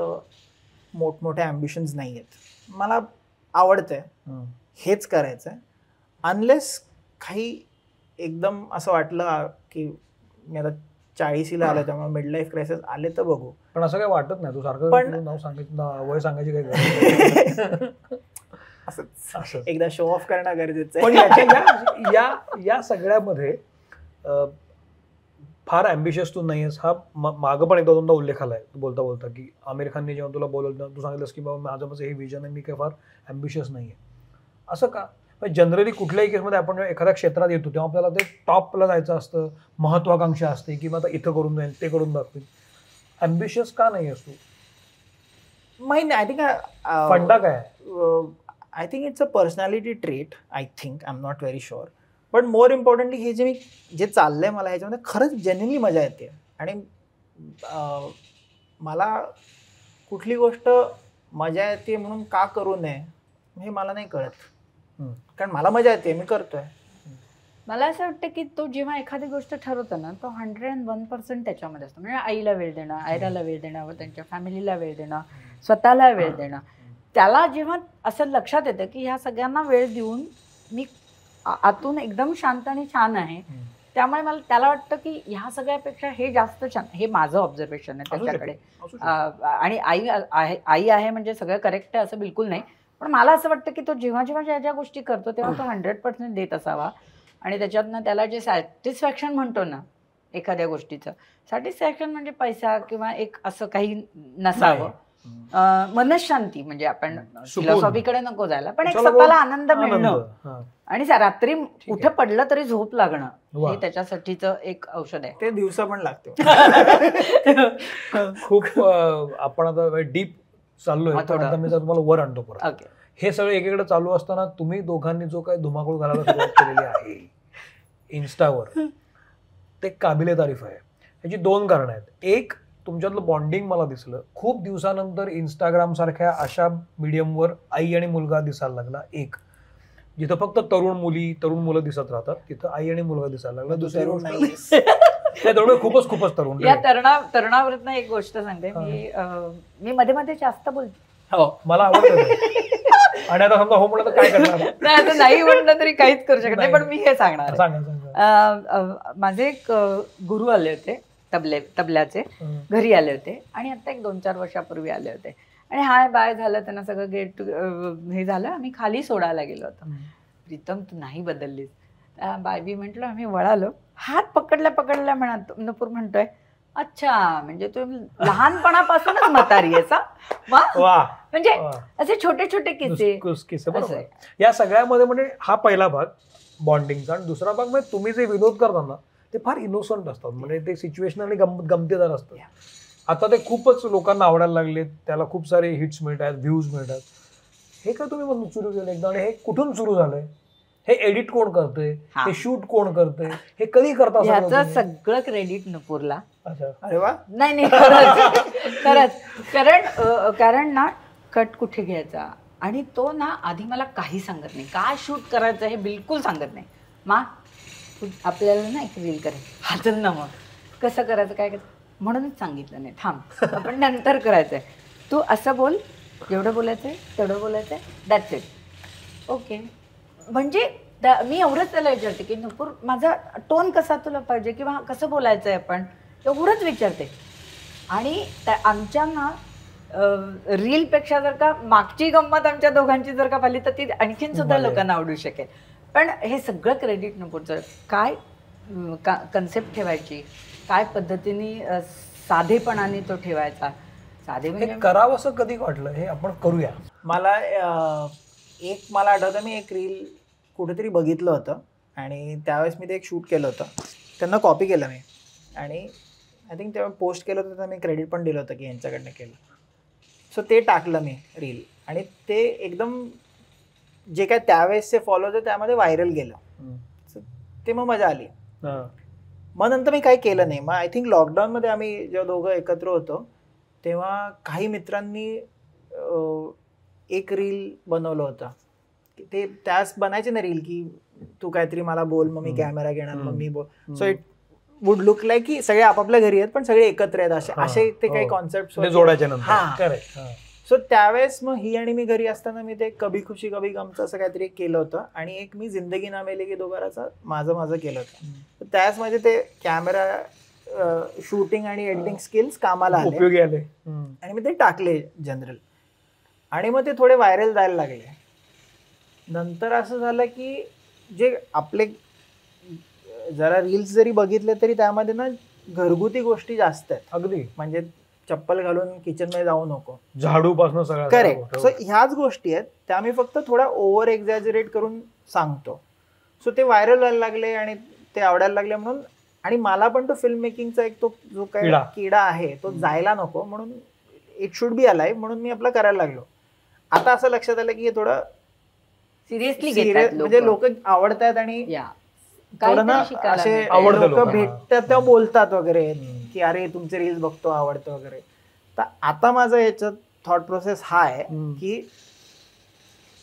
मोठमोठे ॲम्बिशन्स नाही आहेत. मला आवडतंय, हेच करायचं आहे. अनलेस काही एकदम असं वाटलं की मी आता 40ला आलं त्यामुळे मिड लाईफ क्रायसिस आले तर बघू. पण असं काही वाटत नाही, तू सारखं नाव सांगायचं, वय सांगायची काही असं एकदा शो ऑफ करणं गरजेचं आहे. पण या सगळ्यामध्ये फार ॲम्बिशियस तू नाही आहेस, हा मागं पण एकदा दोनदा उल्लेख आलाय बोलता बोलता की आमिर खानने जेव्हा तुला बोलवलं तू सांगितलंस की बाबा माझं हे विजन आहे, मी काही फार ॲम्बिशियस नाही आहे. असं का? जनरली कुठल्याही केसमध्ये आपण जेव्हा एखाद्या क्षेत्रात येतो तेव्हा आपल्याला ते टॉपला जायचं असतं, महत्वाकांक्षा असते की मग आता इथं करून जाईल, ते करून दाखवेल. अम्बिशियस का नाही असतो? माहिती आय थिंक फंडा काय? I think it's a personality trait. I think I am not very sure. But more importantly हे जे चाललंय मला ह्याच्यामध्ये खरंच जेन्युइनली मजा येते. आणि मला कुठली गोष्ट मजा येते म्हणून का करू नये हे मला नाही कळत. कारण मला मजा येते, मी करतोय. मला असं वाटतं की तो जेव्हा एखादी गोष्ट ठरवतो ना, तो 101% त्याच्यामध्ये असतो. म्हणजे आईला वेळ देणं, आयराला वेळ देणं, त्यांच्या फॅमिलीला वेळ देणं, स्वतःला वेळ देणं. त्याला जेव्हा असं लक्षात येतं की ह्या सगळ्यांना वेळ देऊन मी आतून एकदम शांत आणि छान आहे, त्यामुळे मला त्याला वाटतं की ह्या सगळ्यापेक्षा हे जास्त छान. हे माझं ऑब्झर्वेशन आहे त्याच्याकडे. आणि आई आहे म्हणजे सगळं करेक्ट आहे असं बिलकुल नाही, पण मला असं वाटतं की तो जेव्हा जेव्हा ज्या ज्या गोष्टी करतो तेव्हा तो 100% देत असावा. आणि त्याच्यातनं त्याला जे सॅटिस्फॅक्शन म्हणतो ना एखाद्या गोष्टीचं, सॅटिस्फॅक्शन म्हणजे पैसा किंवा एक असं काही नसावं. मनशांती म्हणजे आपण फिलॉसॉफीकडे नको जायला, पण एक स्वतःला आनंद मिळणं आणि रात्री कुठे पडलं तरी झोप लागणं हे त्याच्यासाठीच एक औषध आहे. ते दिवसा पण लागतो. खूप आपण आता डीप चाललोय. आता मी तुम्हाला वर आणतो परत. हे सगळं एकीकडे चालू असताना तुम्ही दोघांनी जो काही धुमाकूळ घालायला सुरुवात केलेली आहे इन्स्टावर, ते काबिले तारीफ आहे. याची 2 कारणं आहेत. एक, तुमच्यातलं बॉन्डिंग मला दिसलं. खूप दिवसानंतर इंस्टाग्राम सारख्या अशा मीडियमवर आई आणि मुलगा दिसायला लागला. एक, जिथं फक्त तरुण मुलं दिसत राहतात तिथं आई आणि मुलगा दिसायला लागला. दुसरी गोष्ट खूपच तरुण. या तरुणावरनं एक गोष्ट सांगते. मी मध्ये मध्ये जास्त बोलते. हो, मला आवडतं. आणि आता समजा हो म्हटलं तर काय करणार? नाही, नाही म्हटलं तरी काहीच करू शकत नाही, पण मी हे सांगणार. माझे एक गुरु आले होते तबल्याचे, घरी आले होते आणि आता एक 2-4 वर्षापूर्वी आले होते. आणि हाय बाय झालं, त्यांना सगळं गेट हे झालं. आम्ही खाली सोडायला गेलो होतो. प्रीतम तू नाही बदललीस. बाय बी म्हटलं. आम्ही वळालो, हात पकडल्या नूपूर म्हणतोय, अच्छा म्हणजे तू लहानपणापासूनच म्हातारी आहेस. म्हणजे असे छोटे छोटे किस्से. या सगळ्यामध्ये म्हणजे हा पहिला भाग बॉन्डिंगचा. आणि दुसरा भाग म्हणजे तुम्ही जे विनोद करताना ते फार इनोसंट असतात. म्हणजे ते सिच्युएशनली गमतीदार असतात. आता ते खूपच लोकांना आवडायला लागले. त्याला खूप सारे हिट्स मिळतात, व्ह्यूज मिळतात. हे काय तुम्ही सुरू केलं एकदा? आणि हे कुठून सुरू झालंय? हे एडिट कोण करतंय? हे शूट कोण करतंय? हे कधी करता? याचं सगळं क्रेडिट नूपूरला. अरे वा. नाही खरंच. कारण ना कट कुठे घ्यायचा आणि तो ना आधी मला काही सांगत नाही. काय शूट करायचं हे बिलकुल सांगत नाही. आपल्याला ना एक रील करायचं, हाचल ना मग कसं करायचं काय करायचं म्हणूनच सांगितलं नाही. थांब आपण नंतर करायचंय. तू असं बोल, जेवढं बोलायचंय तेवढं बोलायचंय, दॅट्स इट. ओके. म्हणजे मी एवढंच त्याला विचारते की नूपूर माझा टोन कसा तुला पाहिजे किंवा कसं बोलायचंय आपण, एवढंच विचारते. आणि आमच्या ना रीलपेक्षा जर का मागची गंमत आमच्या दोघांची जर का पाहिली तर ती आणखीन सुद्धा लोकांना आवडू शकेल. पण हे सगळं क्रेडिट नूपूरचं. काय कन्सेप्ट ठेवायची, काय पद्धतीने साधेपणाने तो ठेवायचा. साधे म्हणजे करावं असं कधी वाटलं हे आपण करूया? मला आठवतं, मी एक रील कुठेतरी बघितलं होतं आणि त्यावेळेस मी ते एक शूट केलं होतं. त्यांना कॉपी केलं मी आणि आय थिंक तेव्हा पोस्ट केलं होतं, तर मी क्रेडिट पण दिलं होतं की यांच्याकडनं केलं. सो ते टाकलं मी रील आणि ते एकदम जे काय त्यावेळेसचे फॉलो होते त्यामध्ये व्हायरल गेलं. ते मग मजा आली. मग नंतर मी काही केलं नाही. मग आय थिंक लॉकडाऊनमध्ये आम्ही जेव्हा दोघं एकत्र होतो तेव्हा काही मित्रांनी एक रील बनवलं होतं. ते त्यास बनायचे ना रील की तू काहीतरी मला बोल, मग मी कॅमेरा घेणार, मग मी बोल. So it would look like की सगळे आपापल्या घरी आहेत पण सगळे एकत्र आहेत असे ते काही कॉन्सेप्ट जोडायचे. सो त्यावेळेस मग ही आणि मी घरी असताना मी ते कभी खुशी कभी गमचं असं काहीतरी केलं होतं. आणि एक मी जिंदगी ना मिलेगी दोबाराचं माझं केलं होतं. त्याच माझे ते कॅमेरा शूटिंग आणि एडिटिंग स्किल्स कामाला आले आणि मी ते टाकले जनरल. आणि मग ते थोडे व्हायरल जायला लागले. नंतर असं झालं की जे आपले जरा रील्स जरी बघितले तरी त्यामध्ये ना घरगुती गोष्टी जास्त आहेत. अगदी. म्हणजे चप्पल घालून किचन मध्ये जाऊ नको. झाडू पासून सगळं करेक्ट. सो ह्याच गोष्टी आहेत त्या मी फक्त थोड्या ओव्हर एक्झॅजरेट करून सांगतो. सो ते व्हायरल व्हायला लागले आणि ते आवडायला लागले म्हणून. आणि मला पण तो फिल्म मेकिंगचा एक तो जो काही किडा आहे तो जायला नको म्हणून इट शुड बी अलाइव्ह म्हणून मी आपलं करायला लागलो. आता असं लक्षात आलं की हे थोडं सिरियसली म्हणजे लोक आवडतात आणि थोडं ना असे लोक भेटतात तेव्हा बोलतात वगैरे की अरे तुमचे रील्स बघतो आवडतं वगैरे. तर आता माझं याच्यात थॉट प्रोसेस हा आहे की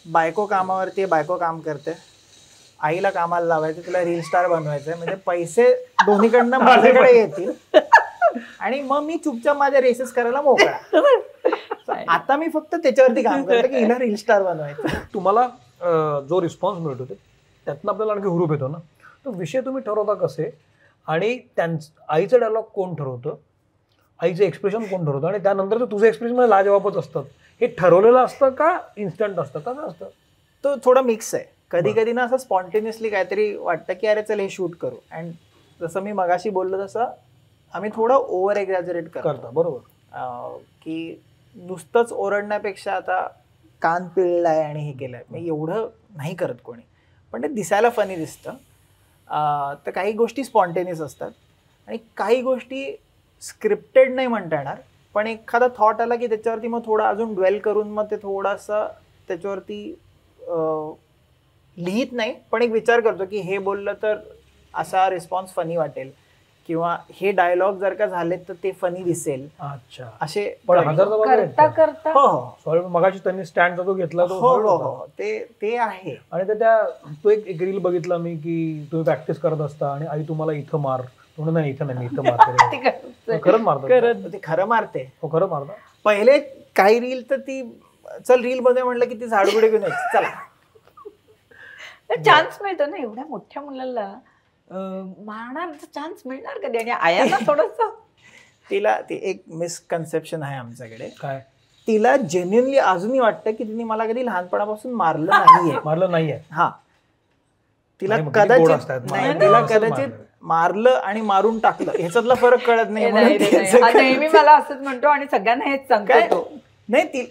बायको कामावरती बायको काम करते, आईला कामाला लावायचं, तिला रील स्टार बनवायचंय, म्हणजे पैसे दोन्हीकडनं माझ्याकडे येतील आणि मग मी चुपचाप माझ्या रेसेस करायला मोकळा. आता मी फक्त त्याच्यावरती काम करतो की हिला रील स्टार बनवायचं. तुम्हाला जो रिस्पॉन्स मिळत होते त्यातनं आपल्याला आणखी हुरूप येतो ना. तो विषय तुम्ही ठरवता कसे आणि आईचं डायलॉग कोण ठरवतं, आईचं एक्सप्रेशन कोण ठरवतं आणि त्यानंतर तुझं एक्सप्रेशन मध्ये लाजवाबच असतात. हे ठरवलेलं असतं का इन्स्टंट असतं, कसं असतं? तो थोडा मिक्स आहे. कधी कधी ना असं स्पॉन्टेनियसली काहीतरी वाटतं की अरे चल हे शूट करू. अँड जसं मी मगाशी बोललो तसं आम्ही थोडं ओव्हर एक्झॅजरेट करतो. बरोबर. की नुसतंच ओरडण्यापेक्षा आता कान पिळलाय आणि हे केलंय म्हणजे एवढं नाही करत कोणी, पण ते दिसायला फनी दिसतं. तर काही गोष्टी स्पॉन्टेनियस असतात आणि काही गोष्टी स्क्रिप्टेड नाही म्हणता येणार, पण एखादा थॉट आला की त्याच्यावरती मग थोडा अजून ड्वेल करून मग ते थोडासा त्याच्यावरती लिहित नाही पण एक विचार करतो की हे बोललं तर असा रिस्पॉन्स फनी वाटेल किंवा हे डायलॉग जर का झाले तर ते फनी दिसेल. अच्छा. असे करता करता सॉरी मगाशी त्यांनी स्टँडचा जो घेतला तो हो ते आहे. आणि तो एक रील बघितला मी की तुम्ही प्रॅक्टिस करत असता आणि आई तुम्हाला इथं मार म्हणून नाही इथं नाही इथं मारते. खरंच मारतात ते खरं मारते. हो खरं मारता. पहिले काही रील तर ती चल रील बनवूया म्हटलं की ती झाडगुडे घेऊन यायची चला. चान्स मिळतो ना एवढ्या मोठ्या मुलाला मारण्याचा चान्स मिळणार कधी. आणि आयांना थोडस तिला ती एक मिसकन्सेप्शन आहे आमच्याकडे. काय? तिला जेन्युअनली अजूनही वाटतं की तिने मला कधी लहानपणापासून मारलं नाहीये. हा तिला कदाचित मारलं आणि मारून टाकलं ह्याच्यातला फरक कळत नाही. नेहमी मला असंच म्हणतो आणि सगळ्यांना हेच सांगतो. नाही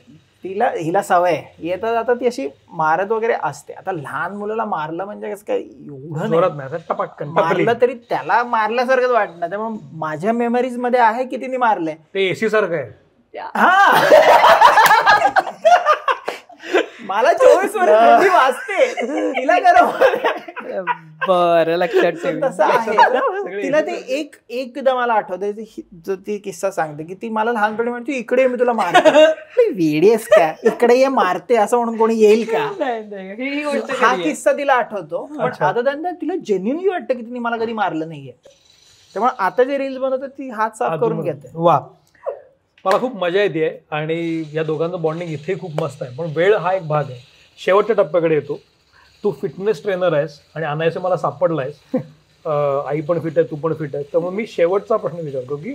हिला सवय येता जाता ती अशी मारत वगैरे असते. आता लहान मुलाला मारलं म्हणजे कसं काय एवढं मारलं तरी त्याला मारल्यासारखंच वाटणार. त्यामुळे माझ्या मेमरीज मध्ये आहे की तिने मारलंय. ते एसी सारखं आहे. मला 24 वर्ष वाचते तिला गरम. बरं लक्षात ठेव. तसं आहे. तिला ते एकदा मला आठवतं ती किस्सा सांगते की ती मला लहानपणी म्हणते इकडे मी तुला मारते. वेडीस का इकडे ये मारते असं म्हणून कोणी येईल का. हा किस्सा तिला आठवतो. पण आता त्यांना तिला जेन्युअनली वाटतं की तिने मला कधी मारलं नाहीये. त्यामुळे आता जे रील्स बनवतात ती हात साफ करून घेते. वा मला खूप मजा येते आणि या दोघांचं बॉन्डिंग इथे खूप मस्त आहे. पण वेळ हा एक भाग आहे. शेवटच्या टप्प्याकडे येतो. तू फिटनेस ट्रेनर आहेस आणि अनायसे मला सापडला आहेस. आई पण फिट आहे तू पण फिट आहे. त्यामुळे मी शेवटचा प्रश्न विचारतो की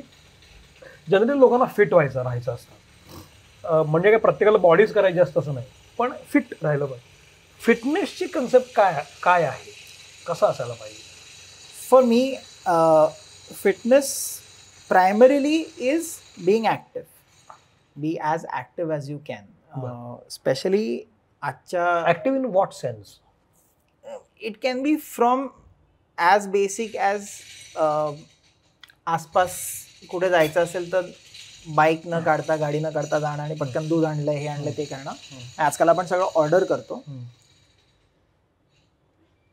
जनरली लोकांना फिट राहायचं असतं. म्हणजे काय प्रत्येकाला बॉडीज करायची असतं असं नाही पण फिट राहिलं पाहिजे. फिटनेसची कन्सेप्ट काय आहे, कसं असायला पाहिजे? For me fitness primarily is being active. Be as active as you can. Especially active in what sense? It can be from as basic as आसपास कुठे जायचं असेल तर बाईक न काढता गाडी न काढता जाणं आणि पटकन दूध आणलंय हे आणलं ते करणं. आजकाल आपण सगळं ऑर्डर करतो.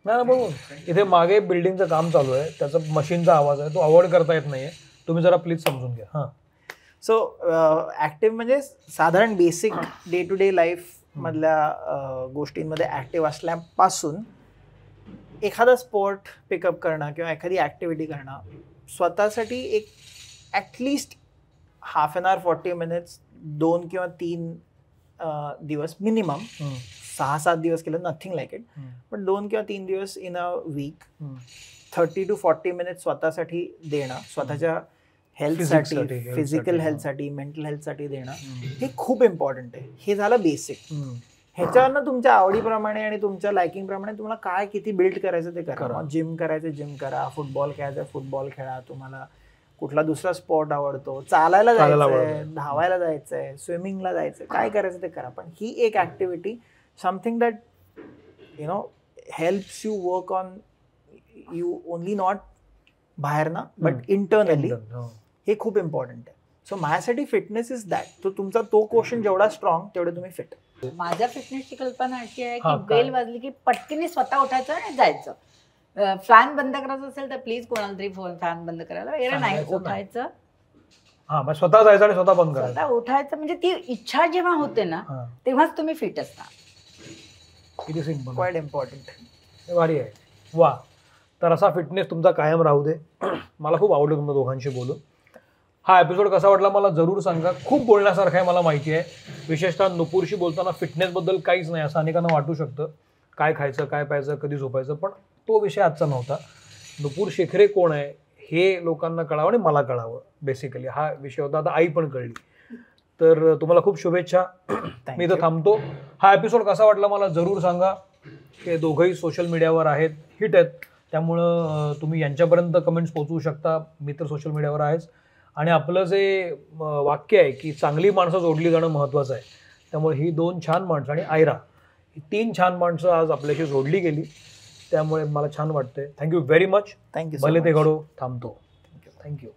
नाही बघू इथे मागे बिल्डिंगचं काम चालू आहे त्याचा मशीनचा आवाज आहे तो अवॉइड करता येत नाहीये. तुम्ही जरा प्लीज समजून घ्या. हां सो ॲक्टिव्ह म्हणजे साधारण basic day to day life मधल्या गोष्टींमध्ये ॲक्टिव्ह असल्यापासून एखादा स्पोर्ट पिकअप करणं किंवा एखादी ॲक्टिव्हिटी करणं स्वतःसाठी एक at least half an hour 40 minutes 2 किंवा 3 दिवस मिनिमम 6-7 दिवस केलं नथिंग लाईक इट पण 2 किंवा 3 दिवस in a week 30 to 40 minutes स्वतःसाठी देणं. स्वतःच्या हेल्थसाठी फिजिकल हेल्थसाठी मेंटल हेल्थसाठी देणं हे खूप इम्पॉर्टंट आहे. हे झालं बेसिक. ह्याच्यावरनं तुमच्या आवडीप्रमाणे आणि तुमच्या लायकिंग प्रमाणे तुम्हाला काय किती बिल्ड करायचं ते करा. जिम करायचं जिम करा, फुटबॉल खेळायचं फुटबॉल खेळा, तुम्हाला कुठला दुसरा स्पॉट आवडतो, चालायला चालायला जायचंय, आवडतं. धावायला जायचंय, स्विमिंगला जायचंय, काय करायचं ते करा. पण ही एक activity, something that helps you work on you only not बाहेर ना, बट इंटरनली, हे खूप इम्पॉर्टंट आहे. सो माझ्यासाठी फिटनेस इज दॅट. तो तुमचा तो क्वेश्चन जेवढा स्ट्रॉंग तेवढे तुम्ही फिट. माझ्या फिटनेसची कल्पना अशी आहे हा, की काय? बेल वाजली की पटकीने स्वतः उठायचं आणि जायचं. फॅन बंद करायचं असेल तर प्लीज कोणाला तरी फोन फॅन बंद करायला वगैरे नाही, सांगायचं नाही. उठायचं, हा मग स्वतः जायचं आणि स्वतः बंद करायचं. स्वतः उठायचं. म्हणजे ती इच्छा जेव्हा होते ना हा, तेव्हाच तुम्ही फिट असता. किती सिंपल, क्वाईट इम्पॉर्टंट. भारी आहे. वा. तर असा फिटनेस तुमचा कायम राहू दे. मला खूप आवडलं तुमच्या दोघांशी बोलून. हा एपिसोड कसा वाटला मला जरूर सांगा. खूप बोलण्यासारखं आहे मला माहिती आहे. विशेषतः नुपूरशी बोलताना फिटनेसबद्दल काहीच नाही असं अनेकांना वाटू शकतं. काय खायचं, काय प्यायचं, कधी झोपायचं, पण तो विषय आजचा नव्हता. नुपूर शेखरे कोण आहे हे लोकांना कळावं आणि मला कळावं, बेसिकली हा विषय होता. आता आई पण कळली. तर तुम्हाला खूप शुभेच्छा. मी इथं थांबतो. हा एपिसोड कसा वाटला मला जरूर सांगा. हे दोघंही सोशल मीडियावर आहेत, हिट आहेत, त्यामुळं तुम्ही यांच्यापर्यंत कमेंट्स पोहोचवू शकता. मी तर सोशल मीडियावर आहेच. आणि आपलं जे वाक्य आहे की चांगली माणसं जोडली जाणं महत्त्वाचं आहे, त्यामुळे ही 2 छान माणसं आणि आयरा, ही 3 छान माणसं आज आपल्याशी जोडली गेली. त्यामुळे मला छान वाटतंय. Thank you very much. थँक्यू. भले ते घडो. थांबतो. थँक्यू.